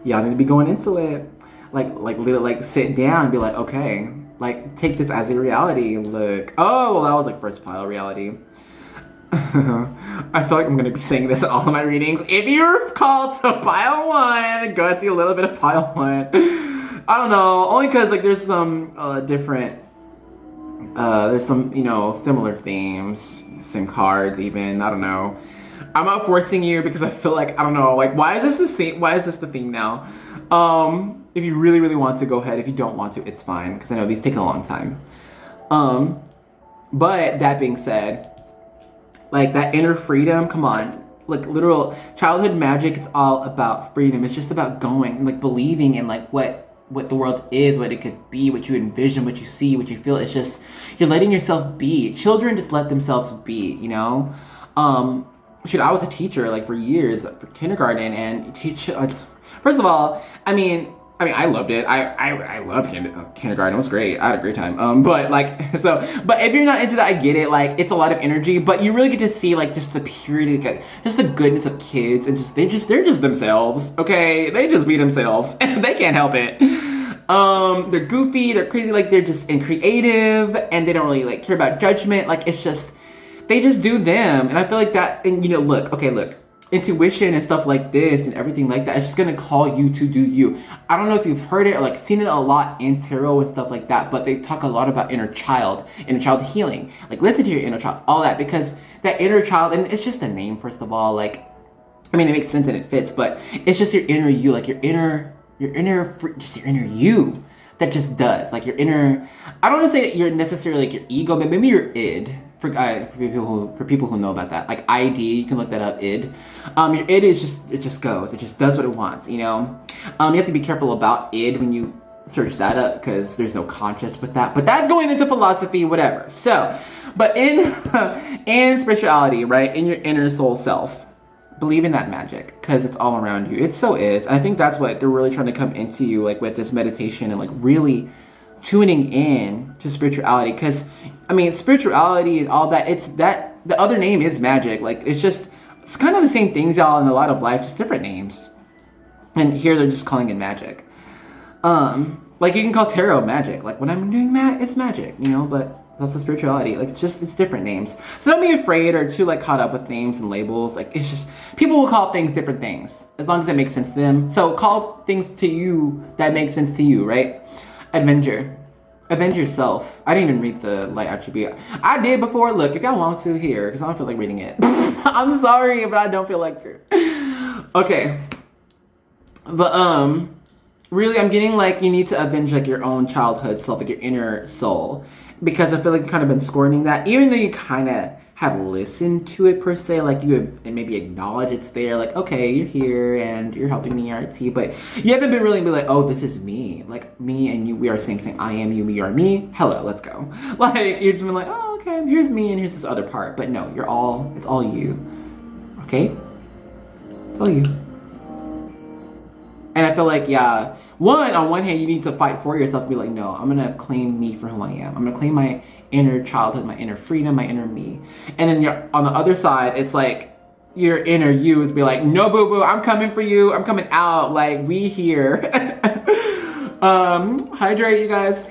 Y'all need to be going into it. Like sit down and be like, okay, like take this as a reality. Look. Oh, well, that was like first pile reality. I feel like I'm gonna be saying this in all of my readings. If you're called to pile one, go and see a little bit of pile one. I don't know, only because like there's some different, there's some, you know, similar themes, same cards even. I don't know. I'm not forcing you because I feel like, I don't know, like why is this the theme? Why is this the theme now? If you really, really want to, go ahead. If you don't want to, it's fine, because I know these take a long time. But that being said, Like that inner freedom, come on. Like literal childhood magic, it's all about freedom. It's just about going and like believing in like what the world is, what it could be, what you envision, what you see, what you feel. It's just you're letting yourself be. Children just let themselves be, you know? Shoot, I was a teacher like for years, for kindergarten, and teach like first of all, I loved it. I loved kindergarten. It was great. I had a great time. But like, but if you're not into that, I get it. Like, it's a lot of energy, but you really get to see like just the purity, like, just the goodness of kids, and they're just themselves. Okay, they just be themselves, and they can't help it. They're goofy, they're crazy, like they're just creative, and they don't really like care about judgment. Like it's just they just do them, and I feel like that. And look. Intuition and stuff like this and everything like that, it's just gonna call you to do you. I don't know if you've heard it or like seen it a lot in tarot and stuff like that, but they talk a lot about inner child healing. Like listen to your inner child, all that, because that inner child, and it's just a name first of all, like it makes sense and it fits, but it's just your inner you, like your inner you that just does, like your inner, I don't want to say that you're necessarily like your ego, but maybe your id. For people who know about that, like ID, you can look that up. Id, your id is it just goes, it just does what it wants. You know, you have to be careful about id when you search that up because there's no conscious with that. But that's going into philosophy, whatever. So, but in spirituality, right, in your inner soul self, believe in that magic because it's all around you. It so is. I think that's what they're really trying to come into you, like with this meditation and like really tuning in to spirituality, because spirituality and all that, it's that the other name is magic. Like it's kind of the same things, y'all, in a lot of life, just different names. And here they're just calling it magic. Like you can call tarot magic, like when I'm doing it's magic, you know, but it's also spirituality. Like it's different names. So don't be afraid or too like caught up with names and labels. Like it's just people will call things different things as long as it makes sense to them. So call things to you that make sense to you, right? Avenge yourself. I didn't even read the light attribute. I did before. Look, if y'all want to, here, because I don't feel like reading it. I'm sorry, but I don't feel like to. Okay. But really, I'm getting like you need to avenge like your own childhood self, like your inner soul, because I feel like you've kind of been scorning that, even though you kind of have listened to it per se, like you have, and maybe acknowledge it's there, like okay, you're here and you're helping me RT, but you haven't been really be like, oh, this is me, like me and you, we are same, I am you, are me, hello, let's go. Like you're just been like, oh, okay, here's me and here's this other part, but no, it's all you, okay? It's all you. And I feel like, yeah, on one hand, you need to fight for yourself and be like, no, I'm gonna claim me for who I am. I'm gonna claim my inner childhood, my inner freedom, my inner me. And then on the other side, it's like your inner you is be like, no, boo boo, I'm coming for you. I'm coming out. Like we here. Hydrate, you guys.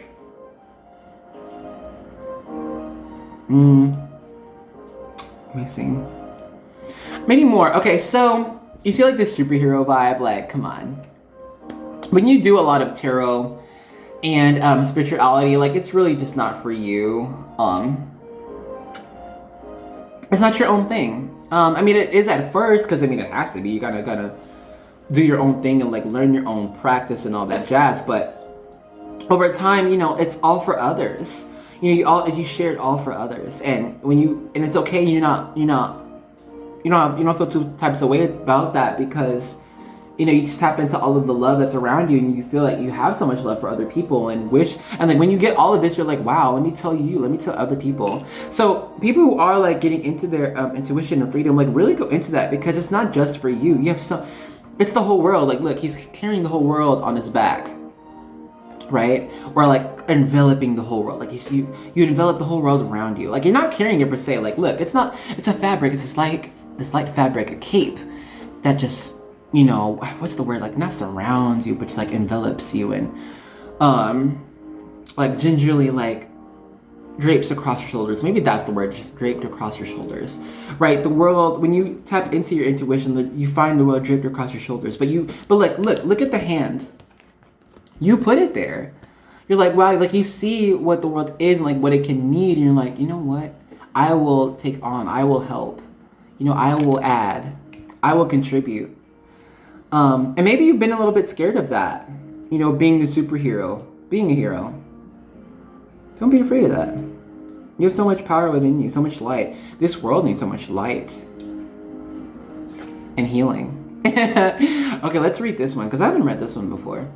Let me see. Many more. Okay, so you see like this superhero vibe. Like, come on. When you do a lot of tarot and spirituality, like it's really just not for you. It's not your own thing. It is at first, because it has to be. You gotta do your own thing and like learn your own practice and all that jazz. But over time, it's all for others. You share it all for others, and it's okay. You don't feel two types of way about that, because you just tap into all of the love that's around you, and you feel like you have so much love for other people and like when you get all of this, you're like, wow, let me tell other people. So people who are like getting into their intuition and freedom, like really go into that, because it's not just for you. It's the whole world. Like, look, he's carrying the whole world on his back, right? Or like enveloping the whole world. Like you envelop the whole world around you. Like you're not carrying it per se. Like, look, it's a fabric. It's this light fabric, a cape that just, what's the word? Like not surrounds you, but just like envelops you and like gingerly like drapes across your shoulders. Maybe that's the word, just draped across your shoulders, right? The world, when you tap into your intuition, you find the world draped across your shoulders. But like, look at the hand. You put it there. You're like, wow, like you see what the world is and like what it can need. And you're like, you know what? I will take on, I will help. I will add, I will contribute. And maybe you've been a little bit scared of that. Being the superhero, being a hero. Don't be afraid of that. You have so much power within you, so much light. This world needs so much light and healing. Okay, let's read this one because I haven't read this one before.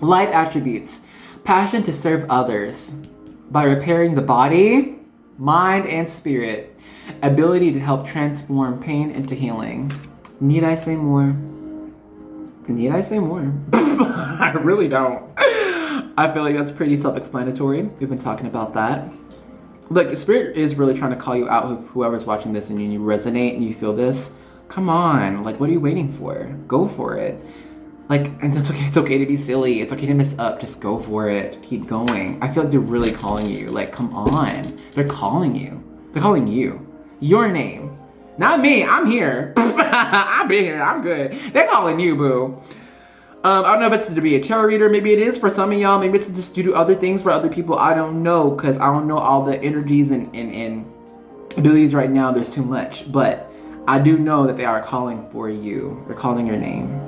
Light attributes: passion to serve others by repairing the body, mind, and spirit. Ability to help transform pain into healing. Need I say more? Need I say more? I really don't. I feel like that's pretty self-explanatory. We've been talking about that. Look, Spirit is really trying to call you out, whoever's watching this, and you resonate and you feel this. Come on, like, what are you waiting for? Go for it. Like, and it's okay. It's okay to be silly. It's okay to mess up. Just go for it. Keep going. I feel like they're really calling you. Like, come on. They're calling you. They're calling you. Your name. Not me. I'm here. I've been here. I'm good. They're calling you, boo. I don't know if it's to be a tarot reader. Maybe it is for some of y'all. Maybe it's just to do other things for other people. I don't know, because I don't know all the energies and abilities right now. There's too much. But I do know that they are calling for you. They're calling your name.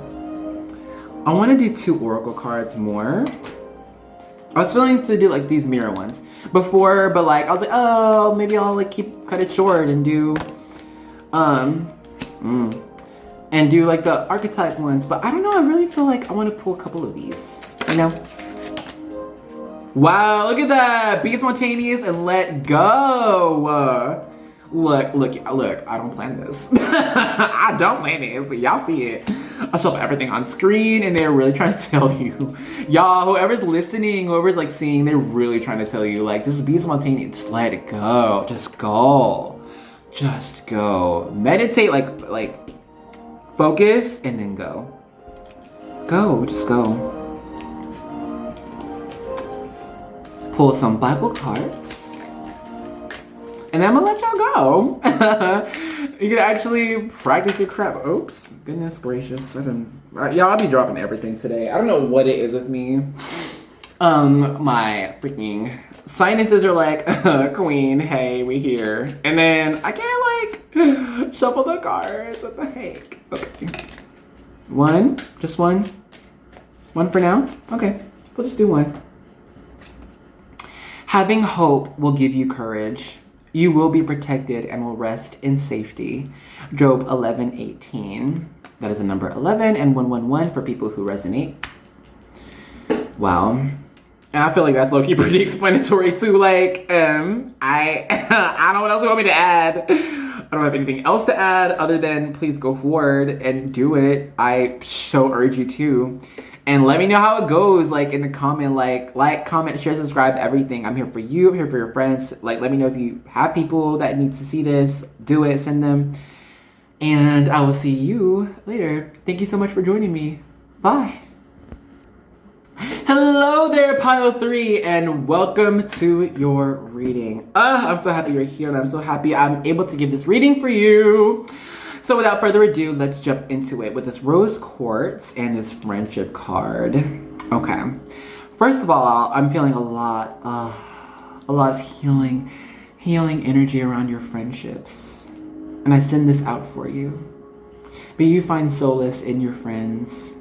I want to do 2 oracle cards more. I was feeling to do like these mirror ones before, but like I was like, oh, maybe I'll like cut it short and do and do like the archetype ones. But I don't know, I really feel like I want to pull a couple of these, you know? Wow, look at that. Be spontaneous and let go. Look, I don't plan this. I don't plan this. Y'all see it. I show everything on screen and they're really trying to tell you. Y'all, whoever's listening, whoever's like seeing, they're really trying to tell you, like, just be spontaneous. Just let it go. Just go. Just go. Meditate, like focus and then go. Go, just go. Pull some Bible cards. And I'm gonna let y'all go. You can actually practice your crap. Oops, goodness gracious. Y'all, I'll be dropping everything today. I don't know what it is with me. My freaking sinuses are like, queen, hey, we here. And then I can't like shuffle the cards. What the heck? Okay. One, just one. One for now? Okay, we'll just do one. Having hope will give you courage. You will be protected and will rest in safety. Job 11:18. That is a number 11 and 111 for people who resonate. Wow. And I feel like that's low-key pretty explanatory too. Like, I don't know what else you want me to add. I don't have anything else to add other than please go forward and do it. I so urge you to. And let me know how it goes, like in the comment, like, comment, share, subscribe, everything. I'm here for you. I'm here for your friends. Like, let me know if you have people that need to see this. Do it, send them. And I will see you later. Thank you so much for joining me. Bye. Hello there, Pile 3, and welcome to your reading. I'm so happy you're here, and I'm so happy I'm able to give this reading for you. So without further ado, let's jump into it with this rose quartz and this friendship card. Okay. First of all, I'm feeling a lot of healing energy around your friendships. And I send this out for you. May you find solace in your friends.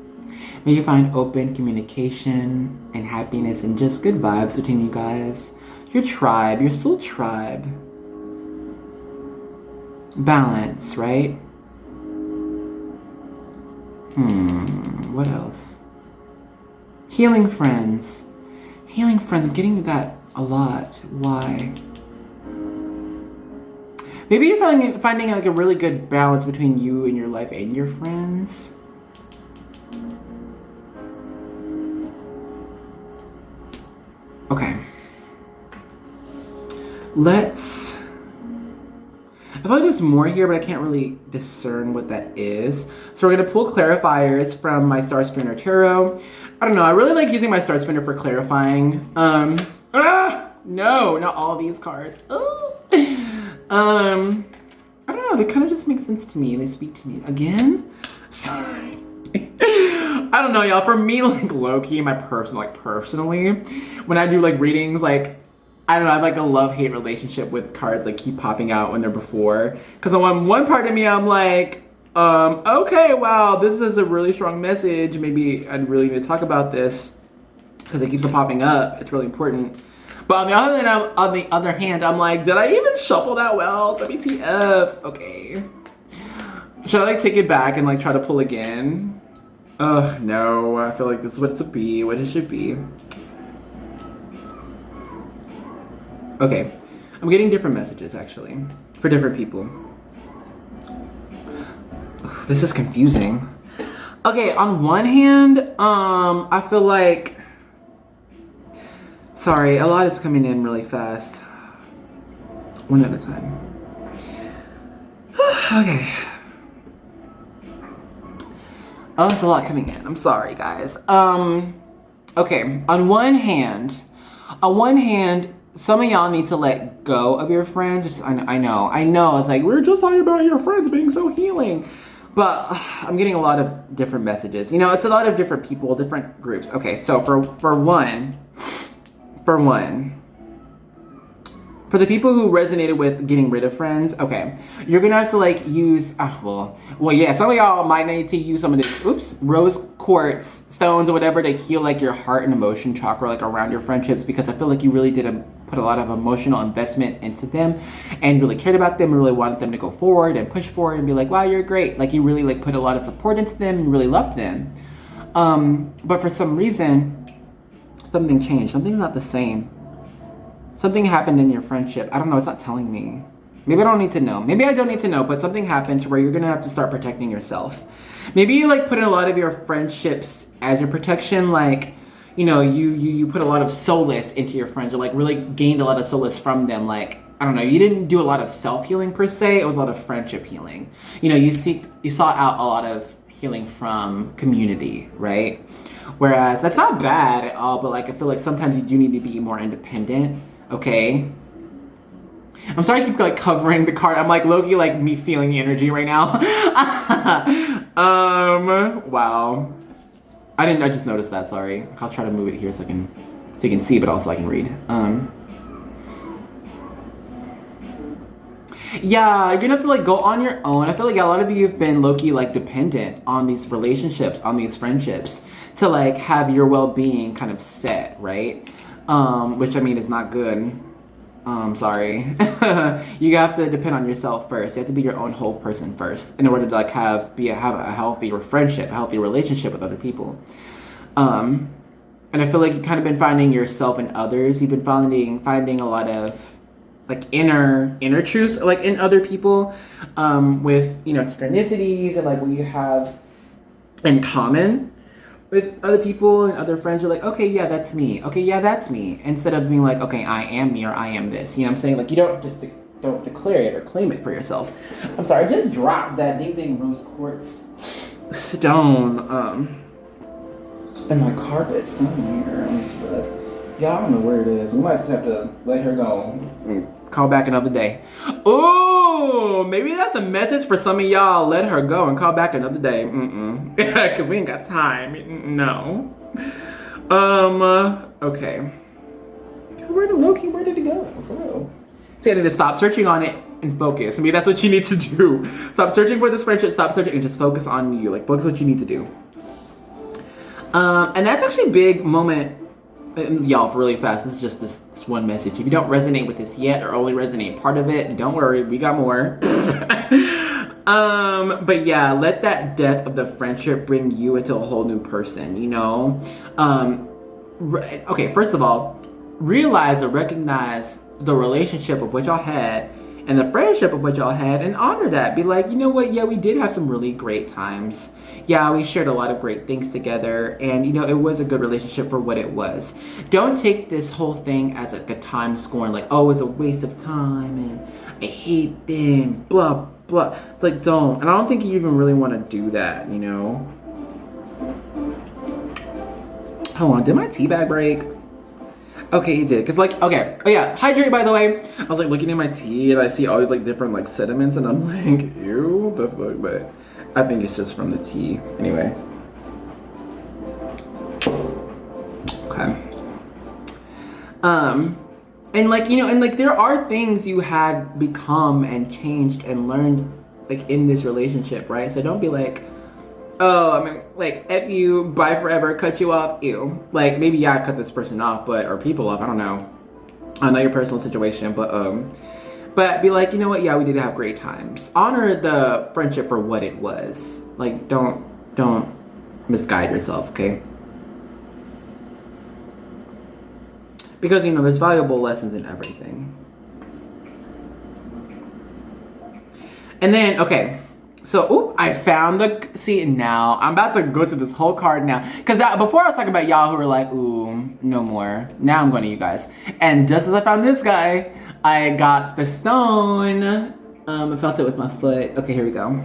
May you find open communication and happiness and just good vibes between you guys. Your tribe, your soul tribe. Balance, right? What else? Healing friends. Healing friends. I'm getting that a lot. Why? Maybe you're finding like a really good balance between you and your life and your friends. Okay. I feel like there's more here, but I can't really discern what that is. So we're going to pull clarifiers from my Star Spinner Tarot. I don't know. I really like using my Star Spinner for clarifying. No, not all these cards. Oh. I don't know. They kind of just make sense to me. They speak to me. Again? Sorry. I don't know, y'all. For me, like, low-key, personally, when I do, like, readings, like, I don't know, I have like a love-hate relationship with cards like keep popping out when they're before. Because on one part of me, I'm like, okay, wow, this is a really strong message. Maybe I really need to talk about this because it keeps on popping up. It's really important. But on the other hand, I'm like, did I even shuffle that well? WTF? Okay. Should I like take it back and like try to pull again? Ugh, no. I feel like this is what it should be. What it should be. Okay. I'm getting different messages actually for different people. Ugh, this is confusing. Okay, on one hand, I feel like, sorry, a lot is coming in really fast. One at a time. Okay. Oh, there's a lot coming in. I'm sorry, guys. Okay, on one hand, some of y'all need to let go of your friends. I know. It's like, we're just talking about your friends being so healing. But I'm getting a lot of different messages. You know, it's a lot of different people, different groups. Okay, so for one, for the people who resonated with getting rid of friends, okay, you're gonna have to like use, well, yeah, some of y'all might need to use some of this, rose quartz stones or whatever to heal like your heart and emotion chakra, like around your friendships, because I feel like you really did put a lot of emotional investment into them and really cared about them and really wanted them to go forward and push forward and be like, wow, you're great. Like you really like put a lot of support into them and really loved them. But for some reason, something changed. Something's not the same. Something happened in your friendship. I don't know, it's not telling me. Maybe I don't need to know. Maybe I don't need to know, but something happened to where you're gonna have to start protecting yourself. Maybe you like put in a lot of your friendships as your protection, like, you know, you put a lot of solace into your friends or like really gained a lot of solace from them. Like, I don't know, you didn't do a lot of self-healing per se, it was a lot of friendship healing. You know, you sought out a lot of healing from community, right? Whereas that's not bad at all, but like I feel like sometimes you do need to be more independent, okay? I'm sorry I keep like covering the card. I'm like low-key like me feeling the energy right now. Wow. I just noticed that, sorry. I'll try to move it here so you can see, but also I can read. Yeah, you're gonna have to like go on your own. I feel like a lot of you have been low-key like dependent on these relationships, on these friendships to like have your well-being kind of set, right? Which I mean is not good. Sorry. You have to depend on yourself first. You have to be your own whole person first in order to like have a healthy friendship, a healthy relationship with other people. And I feel like you've kind of been finding yourself in others. You've been finding a lot of like inner truths like in other people, with, you know, synchronicities and like what you have in common with other people and other friends. You're like, okay, yeah, that's me. Okay, yeah, that's me. Instead of being like, okay, I am me or I am this. You know what I'm saying? Like, you don't just don't declare it or claim it for yourself. I'm sorry, I just dropped that ding rose quartz stone in my carpet somewhere. Yeah, I don't know where it is. We might just have to let her go. Call back another day. Oh, maybe that's the message for some of y'all. Let her go and call back another day. Cause we ain't got time. No. Okay. Where did it go? For real. So I need to stop searching on it and focus. I mean, that's what you need to do. Stop searching for this friendship. Stop searching and just focus on you. Like, focus what you need to do. And that's actually a big moment. Y'all, for really fast, this is just this one message. If you don't resonate with this yet or only resonate part of it, don't worry, we got more. But yeah, let that death of the friendship bring you into a whole new person, you know? Okay, first of all, realize or recognize the relationship of what y'all had and the friendship of what y'all had and honor that. Be like, you know what, yeah, we did have some really great times. Yeah, we shared a lot of great things together, and you know, it was a good relationship for what it was. Don't take this whole thing as like a time scorn, like, oh, it's a waste of time and I hate them, blah blah. Like, don't. And I don't think you even really want to do that, you know? Hold on, did my tea bag break? Okay, it did. Cause like, okay, oh yeah, hydrate, by the way. I was like looking at my tea and I see all these like different like sediments and I'm like, ew, what the fuck? But I think it's just from the tea. Anyway. Okay. And like, you know, and like there are things you had become and changed and learned like in this relationship, right? So don't be like, oh, I mean, like, F you, bye forever, cut you off, ew. Like, maybe, yeah, I cut this person off, but, or people off, I don't know. I know your personal situation, but be like, you know what? Yeah, we did have great times. Honor the friendship for what it was. Like, don't misguide yourself, okay? Because, you know, there's valuable lessons in everything. And then, okay. So, I found the, see, now, I'm about to go to this whole card now. Because before I was talking about y'all who were like, ooh, no more. Now I'm going to you guys. And just as I found this guy, I got the stone. I felt it with my foot. Okay, here we go.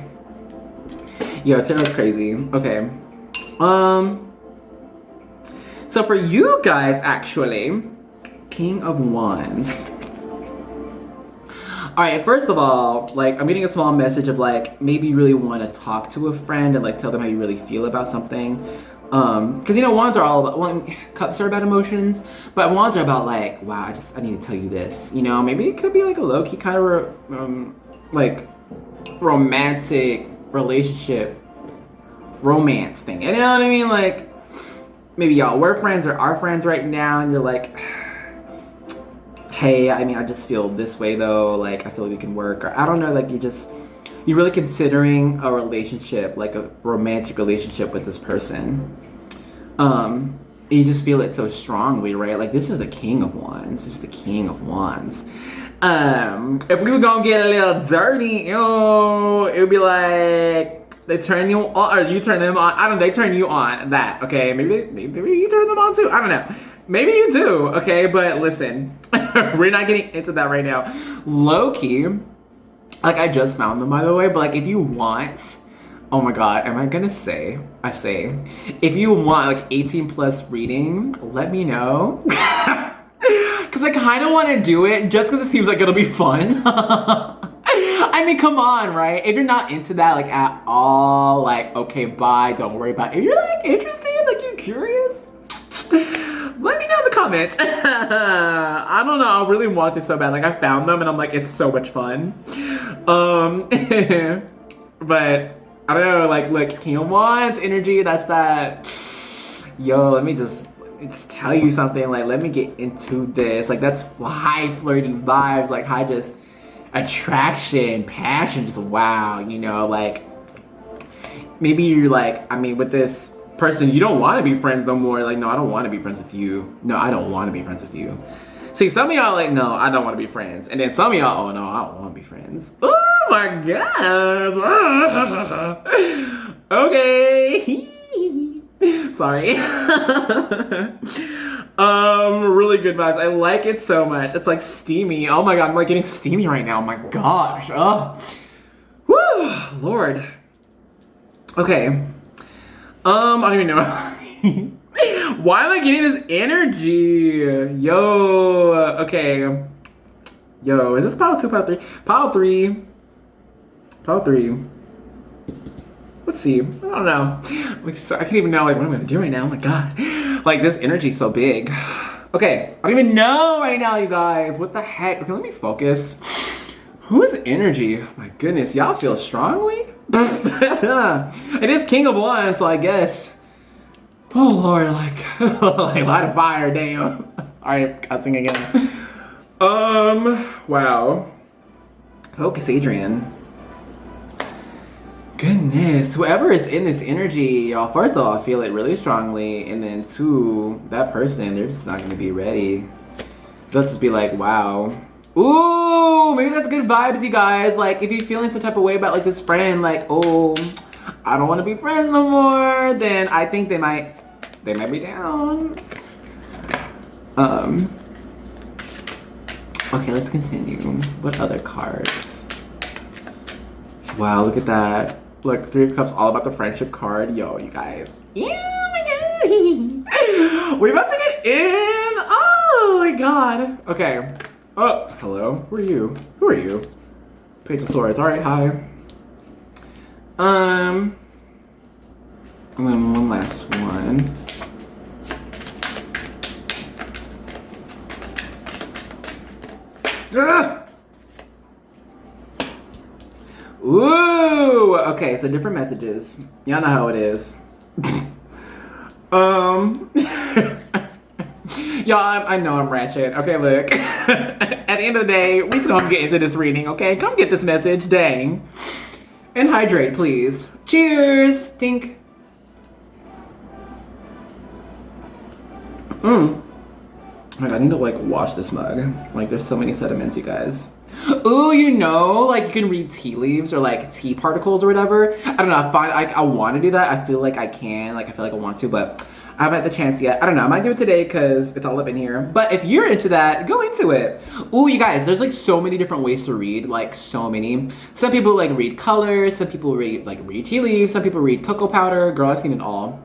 Yo, tarot's crazy. Okay. So for you guys, actually, King of Wands. Alright, first of all, like, I'm getting a small message of, like, maybe you really want to talk to a friend and, like, tell them how you really feel about something. Because, you know, wands are all about, well, cups are about emotions, but wands are about, like, wow, I need to tell you this. You know, maybe it could be, like, a low-key kind of, like, romantic relationship, romance thing. You know what I mean? Like, maybe y'all were friends or are friends right now, and you're like, hey, I mean, I just feel this way though, like, I feel like we can work, or I don't know, like, you're really considering a relationship, like a romantic relationship with this person. And you just feel it so strongly, right? Like, this is the King of Wands. This is the King of Wands. If we were gonna get a little dirty, it would be like, they turn you on, or you turn them on. I don't know, they turn you on, that, okay? Maybe you turn them on too, I don't know. Maybe you do, okay? But listen, we're not getting into that right now. Low-key, like, I just found them, by the way, but, like, if you want, oh my god, am I gonna say, if you want, like, 18 plus reading, let me know. Because I kind of want to do it just because it seems like it'll be fun. I mean, come on, right? If you're not into that, like, at all, like, okay, bye, don't worry about it. If you're, like, interested, like, you're curious, let me know in the comments. I don't know, I really want to so bad. Like, I found them and I'm like, it's so much fun. But I don't know, like, look, King of Wands energy, that's that. Yo, let me just tell you something. Like, let me get into this. Like, that's high flirty vibes, like high just attraction, passion, just wow, you know, like, maybe you're like, I mean, with this person, you don't want to be friends no more. Like, no, I don't want to be friends with you. No, I don't want to be friends with you. See, some of y'all like, no, I don't want to be friends. And then some of y'all, oh no, I don't want to be friends. Oh my god. Okay. Sorry. Really good vibes. I like it so much. It's like steamy. Oh my god, I'm like getting steamy right now. Oh my gosh. Oh. Woo, Lord. Okay. I don't even know. Why am I getting this energy? Yo, okay. Yo, is this pile 2, pile 3? Pile 3. Pile 3. Let's see. I don't know. I can't even know, like, what I'm gonna do right now. Oh my god. Like, this energy's so big. Okay, I don't even know right now, you guys. What the heck? Okay, let me focus. Who is energy? Oh my goodness, y'all feel strongly? It is King of Wands, so I guess. Oh Lord, like, like light of fire, damn. Alright, cussing again. Wow. Focus, Adrian. Goodness, whoever is in this energy, y'all, first of all, I feel it really strongly, and then two, that person, they're just not gonna be ready. They'll just be like, wow. Ooh, maybe that's good vibes, you guys. Like, if you're feeling some type of way about, like, this friend, like, oh, I don't want to be friends no more, then I think they might be down. Okay, let's continue. What other cards? Wow, look at that. Look, 3 of Cups, all about the friendship card. Yo, you guys. Yeah, oh my god. We about to get in. Oh my god. Okay. Oh, hello. Who are you? Who are you? Page of Swords. Alright, hi. And then one last one. Ah! Ooh! Okay, so different messages. Y'all know how it is. Y'all, I know I'm ratchet. Okay, look. At the end of the day, we gonna get into this reading, okay? Come get this message, dang. And hydrate, please. Cheers! Think. Oh my god, I need to like wash this mug. Like there's so many sediments, you guys. Ooh, you know, like you can read tea leaves or like tea particles or whatever. I don't know, I want to do that. I feel like I can, like I feel like I want to, but I haven't had the chance yet. I don't know, I might do it today because it's all up in here. But if you're into that, go into it. Ooh, you guys, there's like so many different ways to read, like so many. Some people like read colors, some people read tea leaves, some people read cocoa powder. Girl, I've seen it all.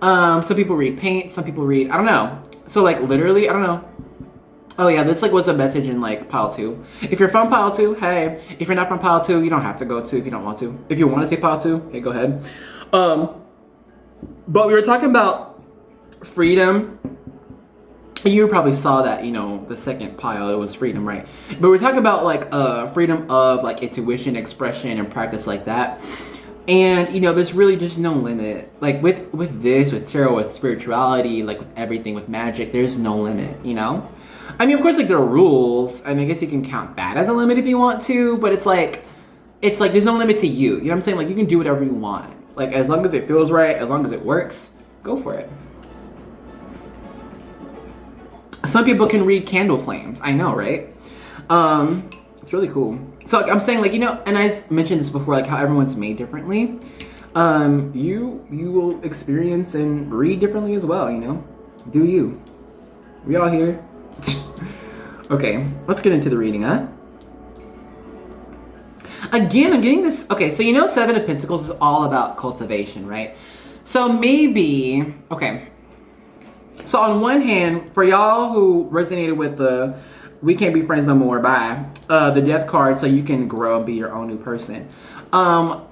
Some people read paint, some people read, I don't know. So like literally, I don't know. Oh yeah, this like was a message in like pile 2. If you're from pile 2, hey. If you're not from pile 2, you don't have to go to if you don't want to. If you want to say pile 2, hey, go ahead. But we were talking about freedom. You probably saw that, you know, the second pile, it was freedom, right? But we're talking about like freedom of like intuition, expression, and practice like that. And, you know, there's really just no limit. Like, with this, with tarot, with spirituality, like, with everything, with magic, there's no limit, you know? I mean, of course, like, there are rules. I mean, I guess you can count that as a limit if you want to, but it's like, there's no limit to you. You know what I'm saying? Like, you can do whatever you want. Like, as long as it feels right, as long as it works, go for it. Some people can read candle flames. I know, right? It's really cool. So like, I'm saying, like, you know, and I mentioned this before, like how everyone's made differently. You will experience and read differently as well, you know? Do you? We all here? Okay, let's get into the reading, huh? Again, I'm getting this, okay, so you know 7 of Pentacles is all about cultivation, right? So maybe, okay. So on one hand, for y'all who resonated with the we can't be friends no more, bye, the death card, so you can grow and be your own new person.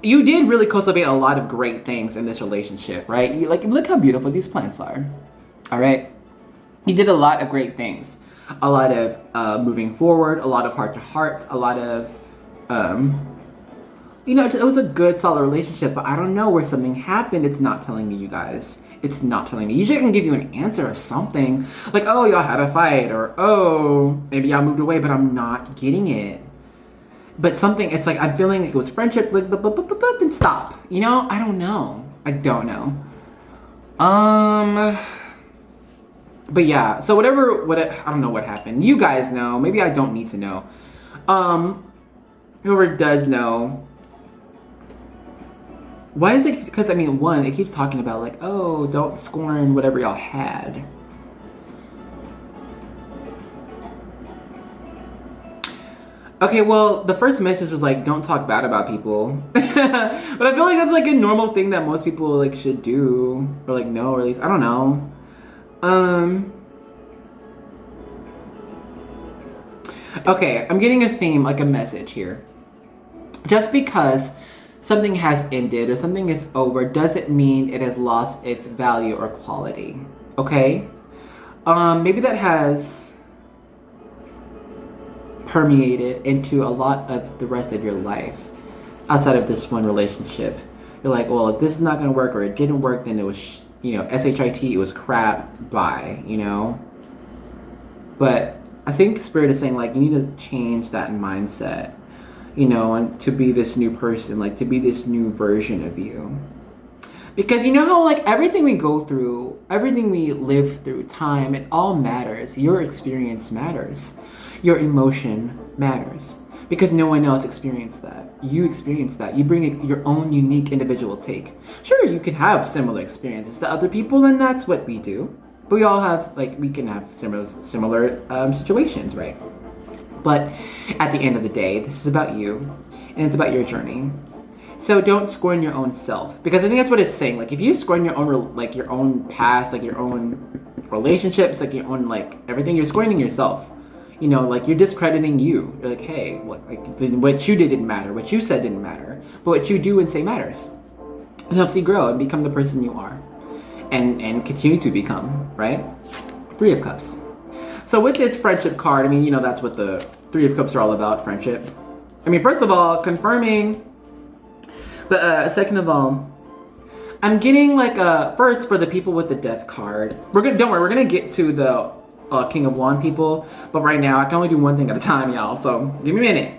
You did really cultivate a lot of great things in this relationship, right? Like, look how beautiful these plants are, all right? You did a lot of great things. A lot of moving forward, a lot of heart-to-heart, a lot of, you know, it was a good, solid relationship, but I don't know where something happened. It's not telling me, you guys. It's not telling me. Usually I can give you an answer of something. Like, oh, y'all had a fight, or oh, maybe y'all moved away, but I'm not getting it. But something, it's like, I'm feeling like it was friendship, like, then stop. You know? I don't know. I don't know. But yeah, so I don't know what happened. You guys know. Maybe I don't need to know. Whoever does know. Why is it? Because, I mean, one, it keeps talking about, like, oh, don't scorn whatever y'all had. Okay, well, the first message was, like, don't talk bad about people. But I feel like that's, like, a normal thing that most people, like, should do. Or, like, know, or at least, I don't know. Okay, I'm getting a theme, like a message here. Just because something has ended or something is over doesn't mean it has lost its value or quality, okay? Maybe that has permeated into a lot of the rest of your life outside of this one relationship. You're like, well, if this is not gonna work or it didn't work, then it was, you know, SHIT, it was crap, bye, you know? But I think Spirit is saying, like, you need to change that mindset, you know, and to be this new person, like, to be this new version of you. Because you know how, like, everything we go through, everything we live through, time, it all matters. Your experience matters. Your emotion matters. Because no one else experienced that. You experience that. You bring your own unique individual take. Sure, you can have similar experiences to other people, and that's what we do. But we all have, like, we can have similar situations, right? But at the end of the day, this is about you, and it's about your journey. So don't scorn your own self, because I think that's what it's saying. Like, if you scorn your own, like, your own past, like your own relationships, like your own, like, everything, you're scorning yourself. You know, like, you're discrediting you. You're like, hey, what you did didn't matter. What you said didn't matter. But what you do and say matters. It helps you grow and become the person you are. And continue to become, right? 3 of Cups. So with this friendship card, I mean, you know, that's what the 3 of Cups are all about, friendship. I mean, first of all, confirming. But second of all, I'm getting, like, first, for the people with the death card. Don't worry, we're gonna get to the King of Wand people. But right now, I can only do one thing at a time, y'all. So give me a minute.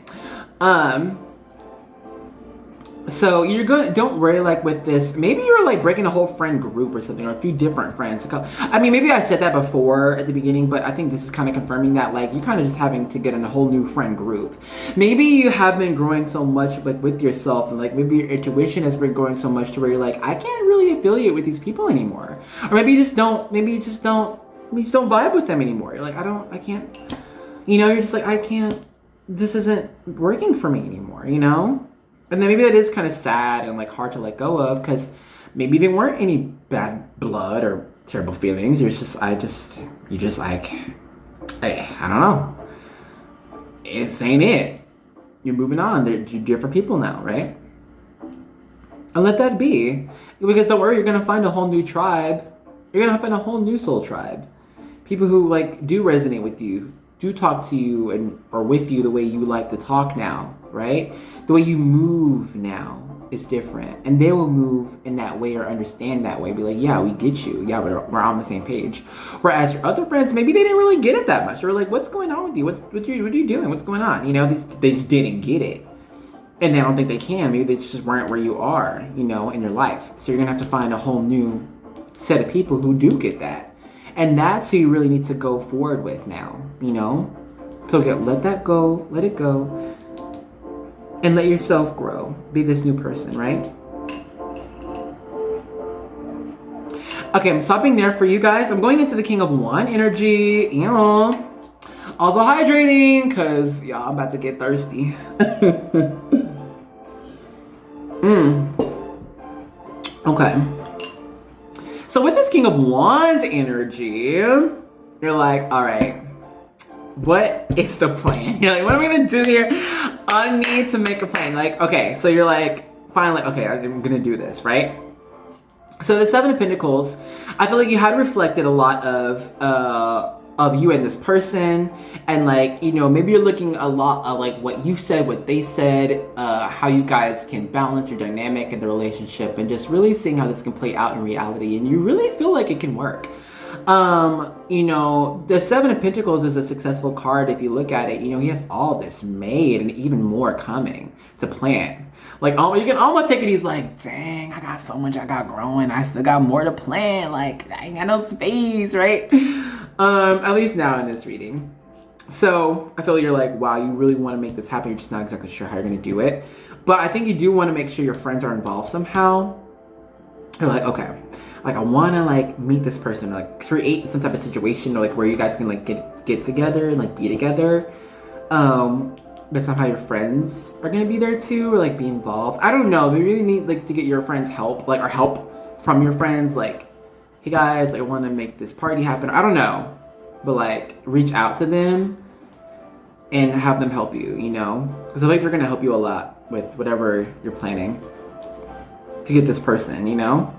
So you're gonna, don't worry, like with this, maybe you're like breaking a whole friend group or something, or a few different friends. I mean, maybe I said that before at the beginning, but I think this is kind of confirming that, like, you're kind of just having to get in a whole new friend group. Maybe you have been growing so much, like, with yourself, and like maybe your intuition has been growing so much to where you're like, I can't really affiliate with these people anymore. Or maybe you just don't vibe with them anymore. You're like, I can't, you know, you're just like, I can't, this isn't working for me anymore, you know? And then maybe that is kind of sad and like hard to let go of, because maybe there weren't any bad blood or terrible feelings. You're just, you just like, I don't know. It ain't it. You're moving on. You're different people now, right? And let that be. Because don't worry, you're going to find a whole new tribe. You're going to find a whole new soul tribe. People who like do resonate with you, do talk to you and or with you the way you like to talk now, right? The way you move now is different, and they will move in that way or understand that way. Be like, yeah, we get you. Yeah, we're on the same page. Whereas your other friends, maybe they didn't really get it that much. They were like, what's going on with you? What are you doing? What's going on? You know, they just didn't get it, and they don't think they can. Maybe they just weren't where you are, you know, in your life. So you're gonna have to find a whole new set of people who do get that. And that's who you really need to go forward with now, you know? So let that go, let it go, and let yourself grow. Be this new person, right? Okay, I'm stopping there for you guys. I'm going into the King of Wand energy, you know. Also hydrating, because y'all, I'm about to get thirsty. Okay. So with this King of Wands energy, you're like, all right, what is the plan? You're like, what am I gonna do here? I need to make a plan. Like, okay, so you're like, finally, okay, I'm gonna do this, right? So the Seven of Pentacles, I feel like you had reflected a lot of you and this person, and like, you know, maybe you're looking a lot at like what you said, what they said, how you guys can balance your dynamic and the relationship, and just really seeing how this can play out in reality, and you really feel like it can work. You know, the Seven of Pentacles is a successful card if you look at it. You know, he has all this made and even more coming to plan. Like, you can almost take it, he's like, dang, I got so much I got growing. I still got more to plan. Like, I ain't got no space, right? At least now in this reading. So, I feel like you're like, wow, you really want to make this happen. You're just not exactly sure how you're going to do it. But I think you do want to make sure your friends are involved somehow. You're like, okay, like, I want to, like, meet this person, like, create some type of situation, like, where you guys can, like, get together and, like, be together. But somehow your friends are gonna be there too, or like be involved. I don't know. They really need like to get your friends' help, like, or help from your friends. Like, hey guys, I want to make this party happen. I don't know, but like reach out to them and have them help you. You know, because I feel like they're gonna help you a lot with whatever you're planning to get this person. You know.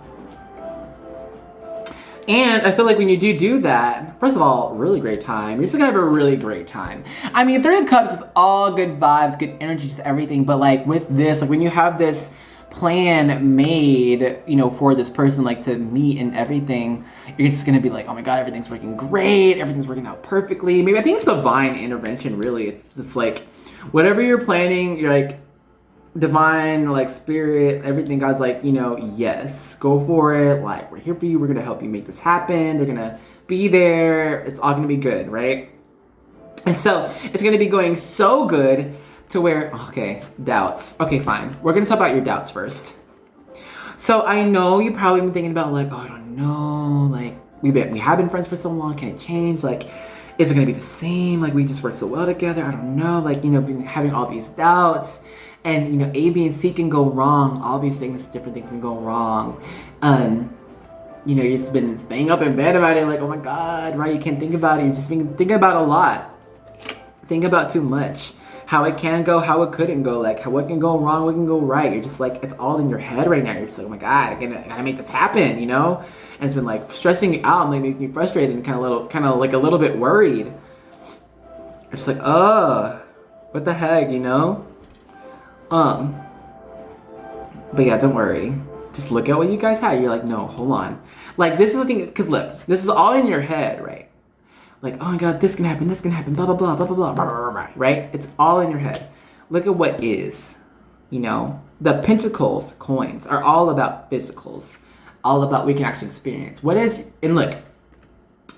And I feel like when you do that, first of all, really great time. You're just gonna have a really great time. I mean, Three of Cups is all good vibes, good energy, just everything. But like with this, like when you have this plan made, you know, for this person, like to meet and everything, you're just gonna be like, oh my God, everything's working great. Everything's working out perfectly. Maybe I think it's divine intervention, really. It's just like, whatever you're planning, you're like, divine, like spirit, everything, God's like, you know, yes, go for it. Like, we're here for you. We're gonna help you make this happen. They're gonna be there. It's all gonna be good, right? And so it's gonna be going so good to where, okay, doubts. Okay, fine. We're gonna talk about your doubts first. So I know you've probably been thinking about like, oh, I don't know, like we have been friends for so long. Can it change? Like, is it gonna be the same? Like, we just work so well together. I don't know. Like, you know, been having all these doubts. And, you know, A, B, and C can go wrong. All these things, different things can go wrong. You know, you've just been staying up in bed about it. Like, oh my God, right? You can't think about it. You're just thinking about a lot. Think about too much. How it can go, how it couldn't go. Like, what can go wrong, what can go right. You're just like, it's all in your head right now. You're just like, oh my God, I gotta make this happen, you know? And it's been like stressing you out and like making you frustrated and kind of like a little bit worried. You're just like, what the heck, you know? But yeah, don't worry. Just look at what you guys had. You're like, no, hold on. Like, this is the thing, because look, this is all in your head, right? Like, oh my God, this can happen, blah, blah, blah, blah, blah, blah, blah, blah, blah, right? It's all in your head. Look at what is, you know? The pentacles coins are all about physicals, all about what we can actually experience. What is, and look,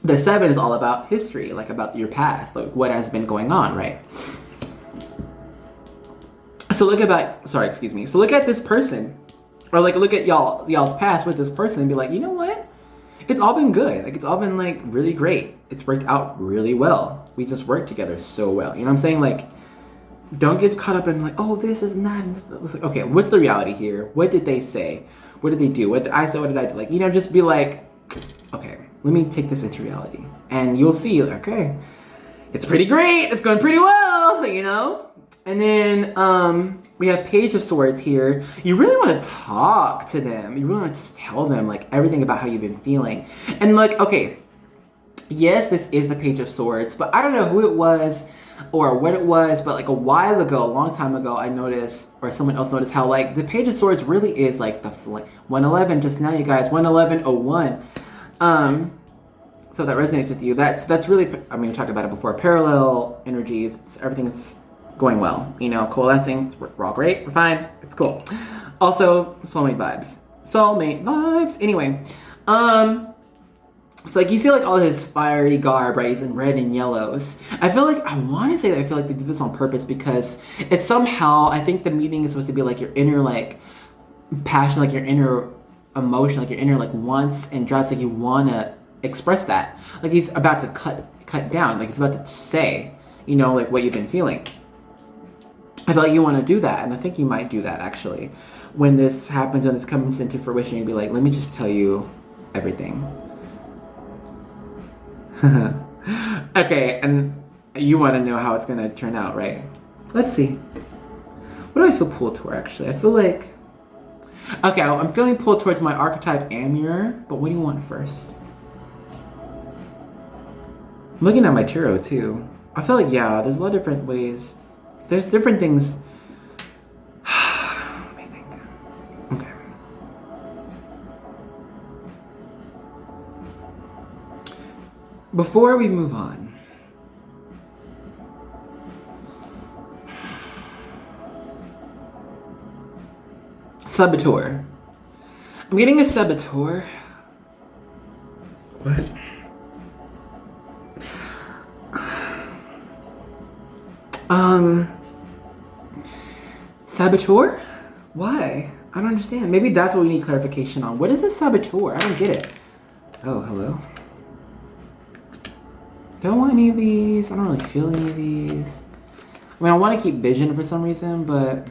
the 7 is all about history, like about your past, like what has been going on, right? So look at this person, or like look at y'all's past with this person and be like, you know what? It's all been good. Like, it's all been like really great. It's worked out really well. We just worked together so well. You know what I'm saying? Like, don't get caught up in like, oh, this is not. Okay, what's the reality here? What did they say? What did they do? What did I say? What did I do? Like, you know, just be like, okay, let me take this into reality. And you'll see, like, okay, it's pretty great. It's going pretty well, you know? And then we have Page of Swords here. You really want to talk to them. You really want to just tell them like everything about how you've been feeling. And like, okay, yes, this is the Page of Swords, but I don't know who it was or what it was, but like a while ago, a long time ago, I noticed, or someone else noticed, how like the Page of Swords really is like the 111 just now, you guys, 11101. So that resonates with you. That's really, I mean, we talked about it before, parallel energies, everything's going well, you know, coalescing, we're all great, we're fine, it's cool. Also, soulmate vibes. Anyway, so like you see like all his fiery garb, right? He's in red and yellows. I feel like, I want to say that I feel like they did this on purpose because it's somehow, I think the meaning is supposed to be like your inner like passion, like your inner emotion, like your inner like wants and drives, like you want to express that. Like he's about to cut down, like he's about to say, you know, like what you've been feeling. I feel like you want to do that, and I think you might do that actually. When this happens, when this comes into fruition, you'd be like, let me just tell you everything. Okay, and you want to know how it's going to turn out, right? Let's see. What do I feel pulled toward, actually? I feel like... Okay, I'm feeling pulled towards my archetype and mirror, but what do you want first? I'm looking at my tarot, too. I feel like, yeah, there's a lot of different ways. There's different things. Let me think. Okay. Before we move on, saboteur. I'm getting a saboteur. What? Saboteur? Why? I don't understand. Maybe that's what we need clarification on. What is this saboteur? I don't get it. Oh, hello. Don't want any of these. I don't really feel any of these. I mean, I want to keep vision for some reason, but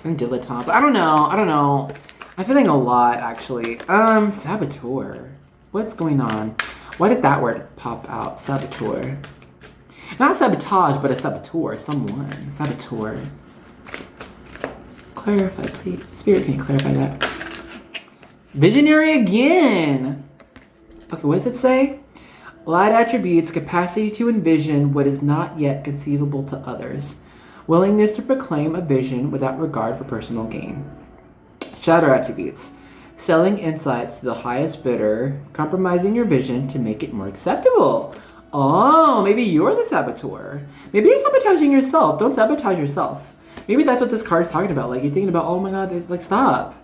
I'm dilettante. But I don't know. I'm feeling a lot, actually. Saboteur. What's going on? Why did that word pop out? Saboteur. Not sabotage, but a saboteur. Someone. Saboteur. Clarify, please. Spirit, can you clarify that? Visionary again! Okay, what does it say? Light attributes, capacity to envision what is not yet conceivable to others. Willingness to proclaim a vision without regard for personal gain. Shadow attributes. Selling insights to the highest bidder, compromising your vision to make it more acceptable. Oh, maybe you're the saboteur. Maybe you're sabotaging yourself. Don't sabotage yourself. Maybe that's what this card is talking about. Like, you're thinking about, oh my God, like, stop.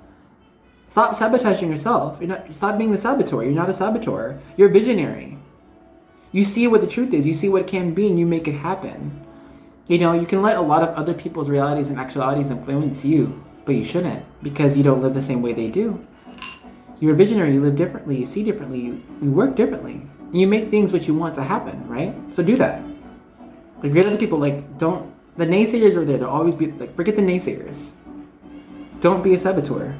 Stop sabotaging yourself. Stop being the saboteur. You're not a saboteur. You're a visionary. You see what the truth is. You see what it can be, and you make it happen. You know, you can let a lot of other people's realities and actualities influence you, but you shouldn't, because you don't live the same way they do. You're a visionary. You live differently. You see differently. You work differently. And you make things what you want to happen, right? So do that. If you're other people, like, don't... The naysayers are there. They'll always be... Like, forget the naysayers. Don't be a saboteur.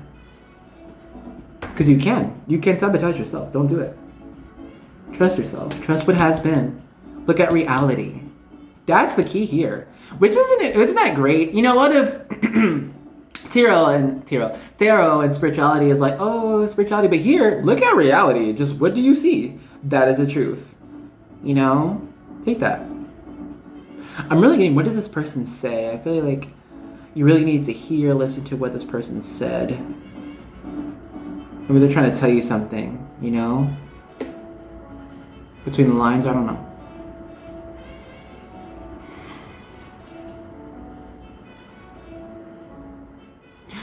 Because you can. You can sabotage yourself. Don't do it. Trust yourself. Trust what has been. Look at reality. That's the key here. Which isn't that great? You know, a lot of tarot and spirituality is like, oh, spirituality. But here, look at reality. Just what do you see? That is the truth. You know? Take that. I'm really getting, what did this person say? I feel like you really need to listen to what this person said. Maybe they're trying to tell you something, you know? Between the lines, I don't know.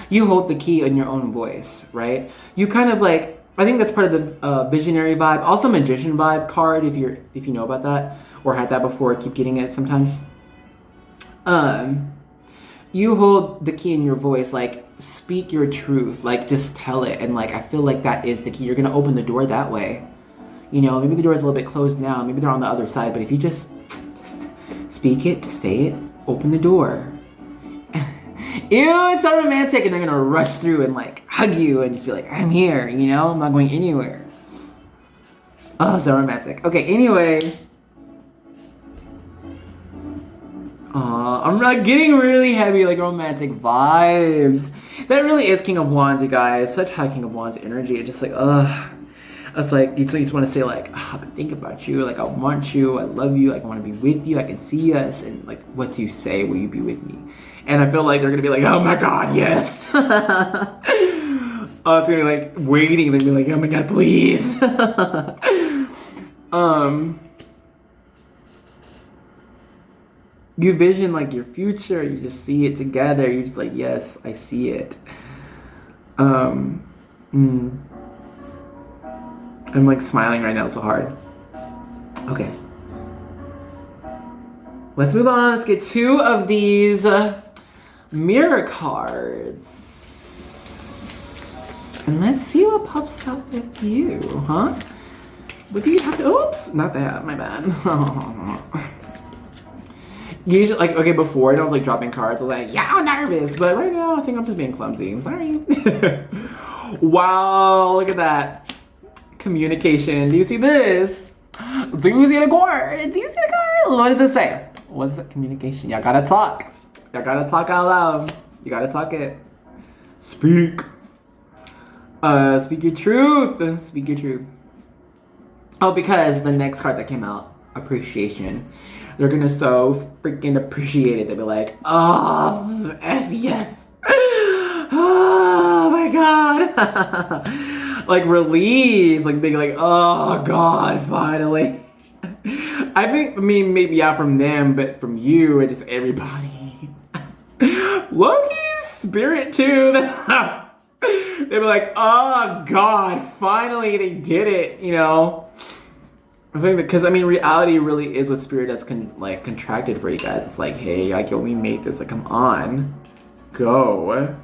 You hold the key in your own voice, right? You kind of like, I think that's part of the visionary vibe. Also magician vibe card, if you know about that or had that before, keep getting it sometimes. You hold the key in your voice, like speak your truth, like just tell it. And like, I feel like that is the key. You're gonna open the door that way. You know, maybe the door is a little bit closed now. Maybe they're on the other side, but if you just speak it, say it, open the door. Ew, it's so romantic, and they're gonna rush through and like hug you and just be like, I'm here, you know, I'm not going anywhere. Oh, so romantic. Okay, anyway. I'm like getting really heavy, like romantic vibes. That really is King of Wands, you guys. Such high King of Wands energy. It's just like, it's like you just want to say like, I think about you, like I want you, I love you, like I want to be with you, I can see us, and like, what do you say? Will you be with me? And I feel like they're gonna be like, oh my god, yes. Oh, it's gonna be like waiting. They're gonna be like, oh my god, please. You vision like your future. You just see it together. You're just like, yes, I see it. I'm like smiling right now so hard. Okay. Let's move on. Let's get 2 of these mirror cards. And let's see what pops up with you, huh? What do you have to, oops, not that, my bad. Usually, like, okay, before I was like dropping cards, I was like, yeah, I'm nervous. But right now, I think I'm just being clumsy. I'm sorry. Wow, look at that. Communication. Do you see this? Do you see the card? Do you see the card? What does it say? What's the communication? Y'all gotta talk. Y'all gotta talk out loud. You gotta talk it. Speak. Speak your truth. Speak your truth. Oh, because the next card that came out, appreciation. They're gonna so freaking appreciate it. They'll be like, oh, F yes. Oh my god. Like release, like being like, oh god, finally. I think, I mean, maybe yeah, from them, but from you, it is everybody. Loki's spirit too. They'd be like, oh god, finally they did it, you know. I think because, I mean, reality really is what spirit has contracted for you guys. It's like, hey, like, yo, we made this, like, come on. Go.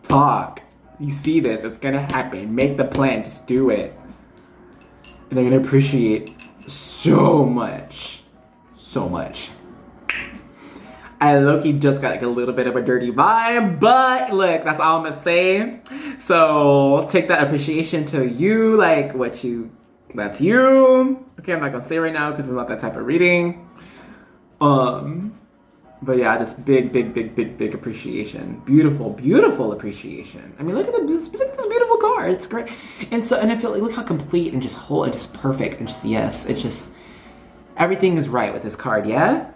Talk. You see this, it's gonna happen. Make the plan, just do it. And they're gonna appreciate so much. So much. I low-key just got like a little bit of a dirty vibe, but look, that's all I'm gonna say. So take that appreciation to you, like what you, that's you. Okay, I'm not gonna say right now because it's not that type of reading. But yeah, just big appreciation. Beautiful, beautiful appreciation. I mean, look at this beautiful card. It's great. And so, and I feel like, look how complete and just whole and just perfect and just, yes, it's just, everything is right with this card, yeah?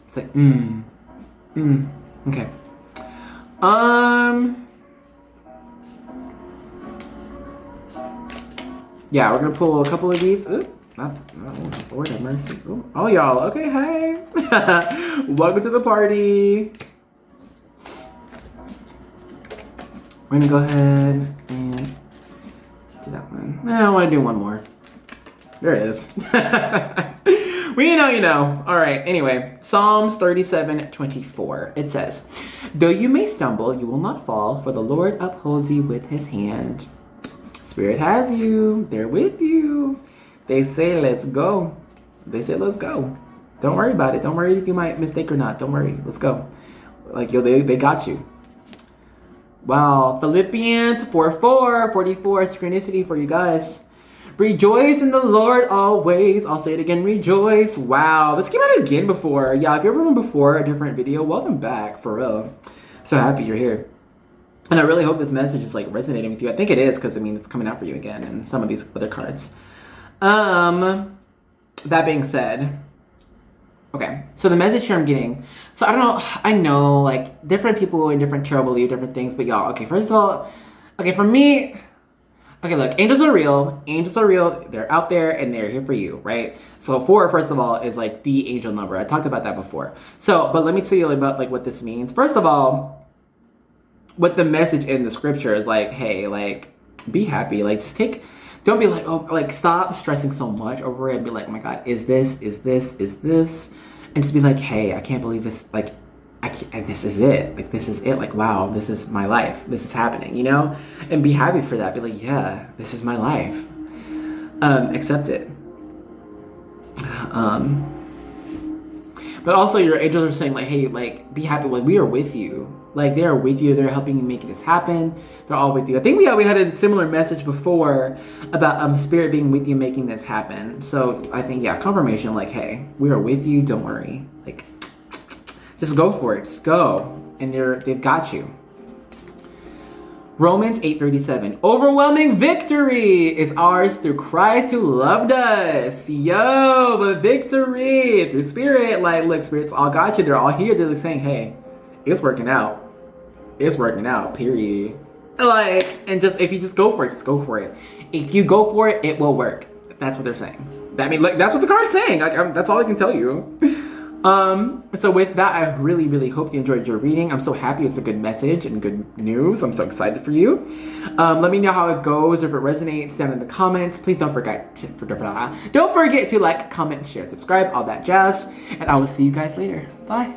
It's like, okay. Yeah, we're gonna pull a couple of these. Ooh, Lord have mercy. Ooh. Oh, y'all, okay, hey. Welcome to the party. We're gonna go ahead and do that one. I wanna do one more. There it is. Well, you know. All right, anyway, Psalms 37:24. It says, though you may stumble, you will not fall, for the Lord upholds you with his hand. Spirit has you. They're with you. They say, let's go. They say, let's go. Don't worry about it. Don't worry if you might mistake or not. Don't worry. Let's go. Like, yo, they got you. Wow. Philippians 4:4, 44, synchronicity for you guys. Rejoice in the Lord always. I'll say it again. Rejoice. Wow. This came out again before. Yeah, if you've ever been before a different video, welcome back. For real. So happy you're here. And I really hope this message is like resonating with you. I think it is because, I mean, it's coming out for you again and some of these other cards. That being said, okay, so the message here I'm getting, so I don't know, I know, like, different people in different tarot believe different things, but y'all, okay, first of all, okay, for me, okay, look, angels are real, they're out there, and they're here for you, right? So 4, first of all, is, like, the angel number. I talked about that before. So, but let me tell you about, like, what this means. First of all, what the message in the scripture is like, hey, like, be happy. Like, just don't be like, oh, like, stop stressing so much over it and be like, oh my God, is this? And just be like, hey, I can't believe this. Like, I can't, and this is it. Like, this is it. Like, wow, this is my life. This is happening, you know? And be happy for that. Be like, yeah, this is my life. Accept it. But also your angels are saying like, hey, like, be happy. Like, we are with you. Like, they are with you. They're helping you make this happen. They're all with you. I think we had a similar message before about spirit being with you, making this happen. So I think, yeah, confirmation, like, hey, we are with you. Don't worry. Like, just go for it. Just go. And they've got you. Romans 8:37. Overwhelming victory is ours through Christ who loved us. Yo, the victory through Spirit. Like, look, Spirit's all got you. They're all here. They're saying, hey, it's working out. It's working out, period. Like, and just, if you just go for it, just go for it. If you go for it, it will work. That's what they're saying. I mean, like, that's what the card's saying. Like, that's all I can tell you. So with that, I really, really hope you enjoyed your reading. I'm so happy it's a good message and good news. I'm so excited for you. Let me know how it goes, or if it resonates down in the comments. Please don't forget to like, comment, share, subscribe, all that jazz. And I will see you guys later. Bye.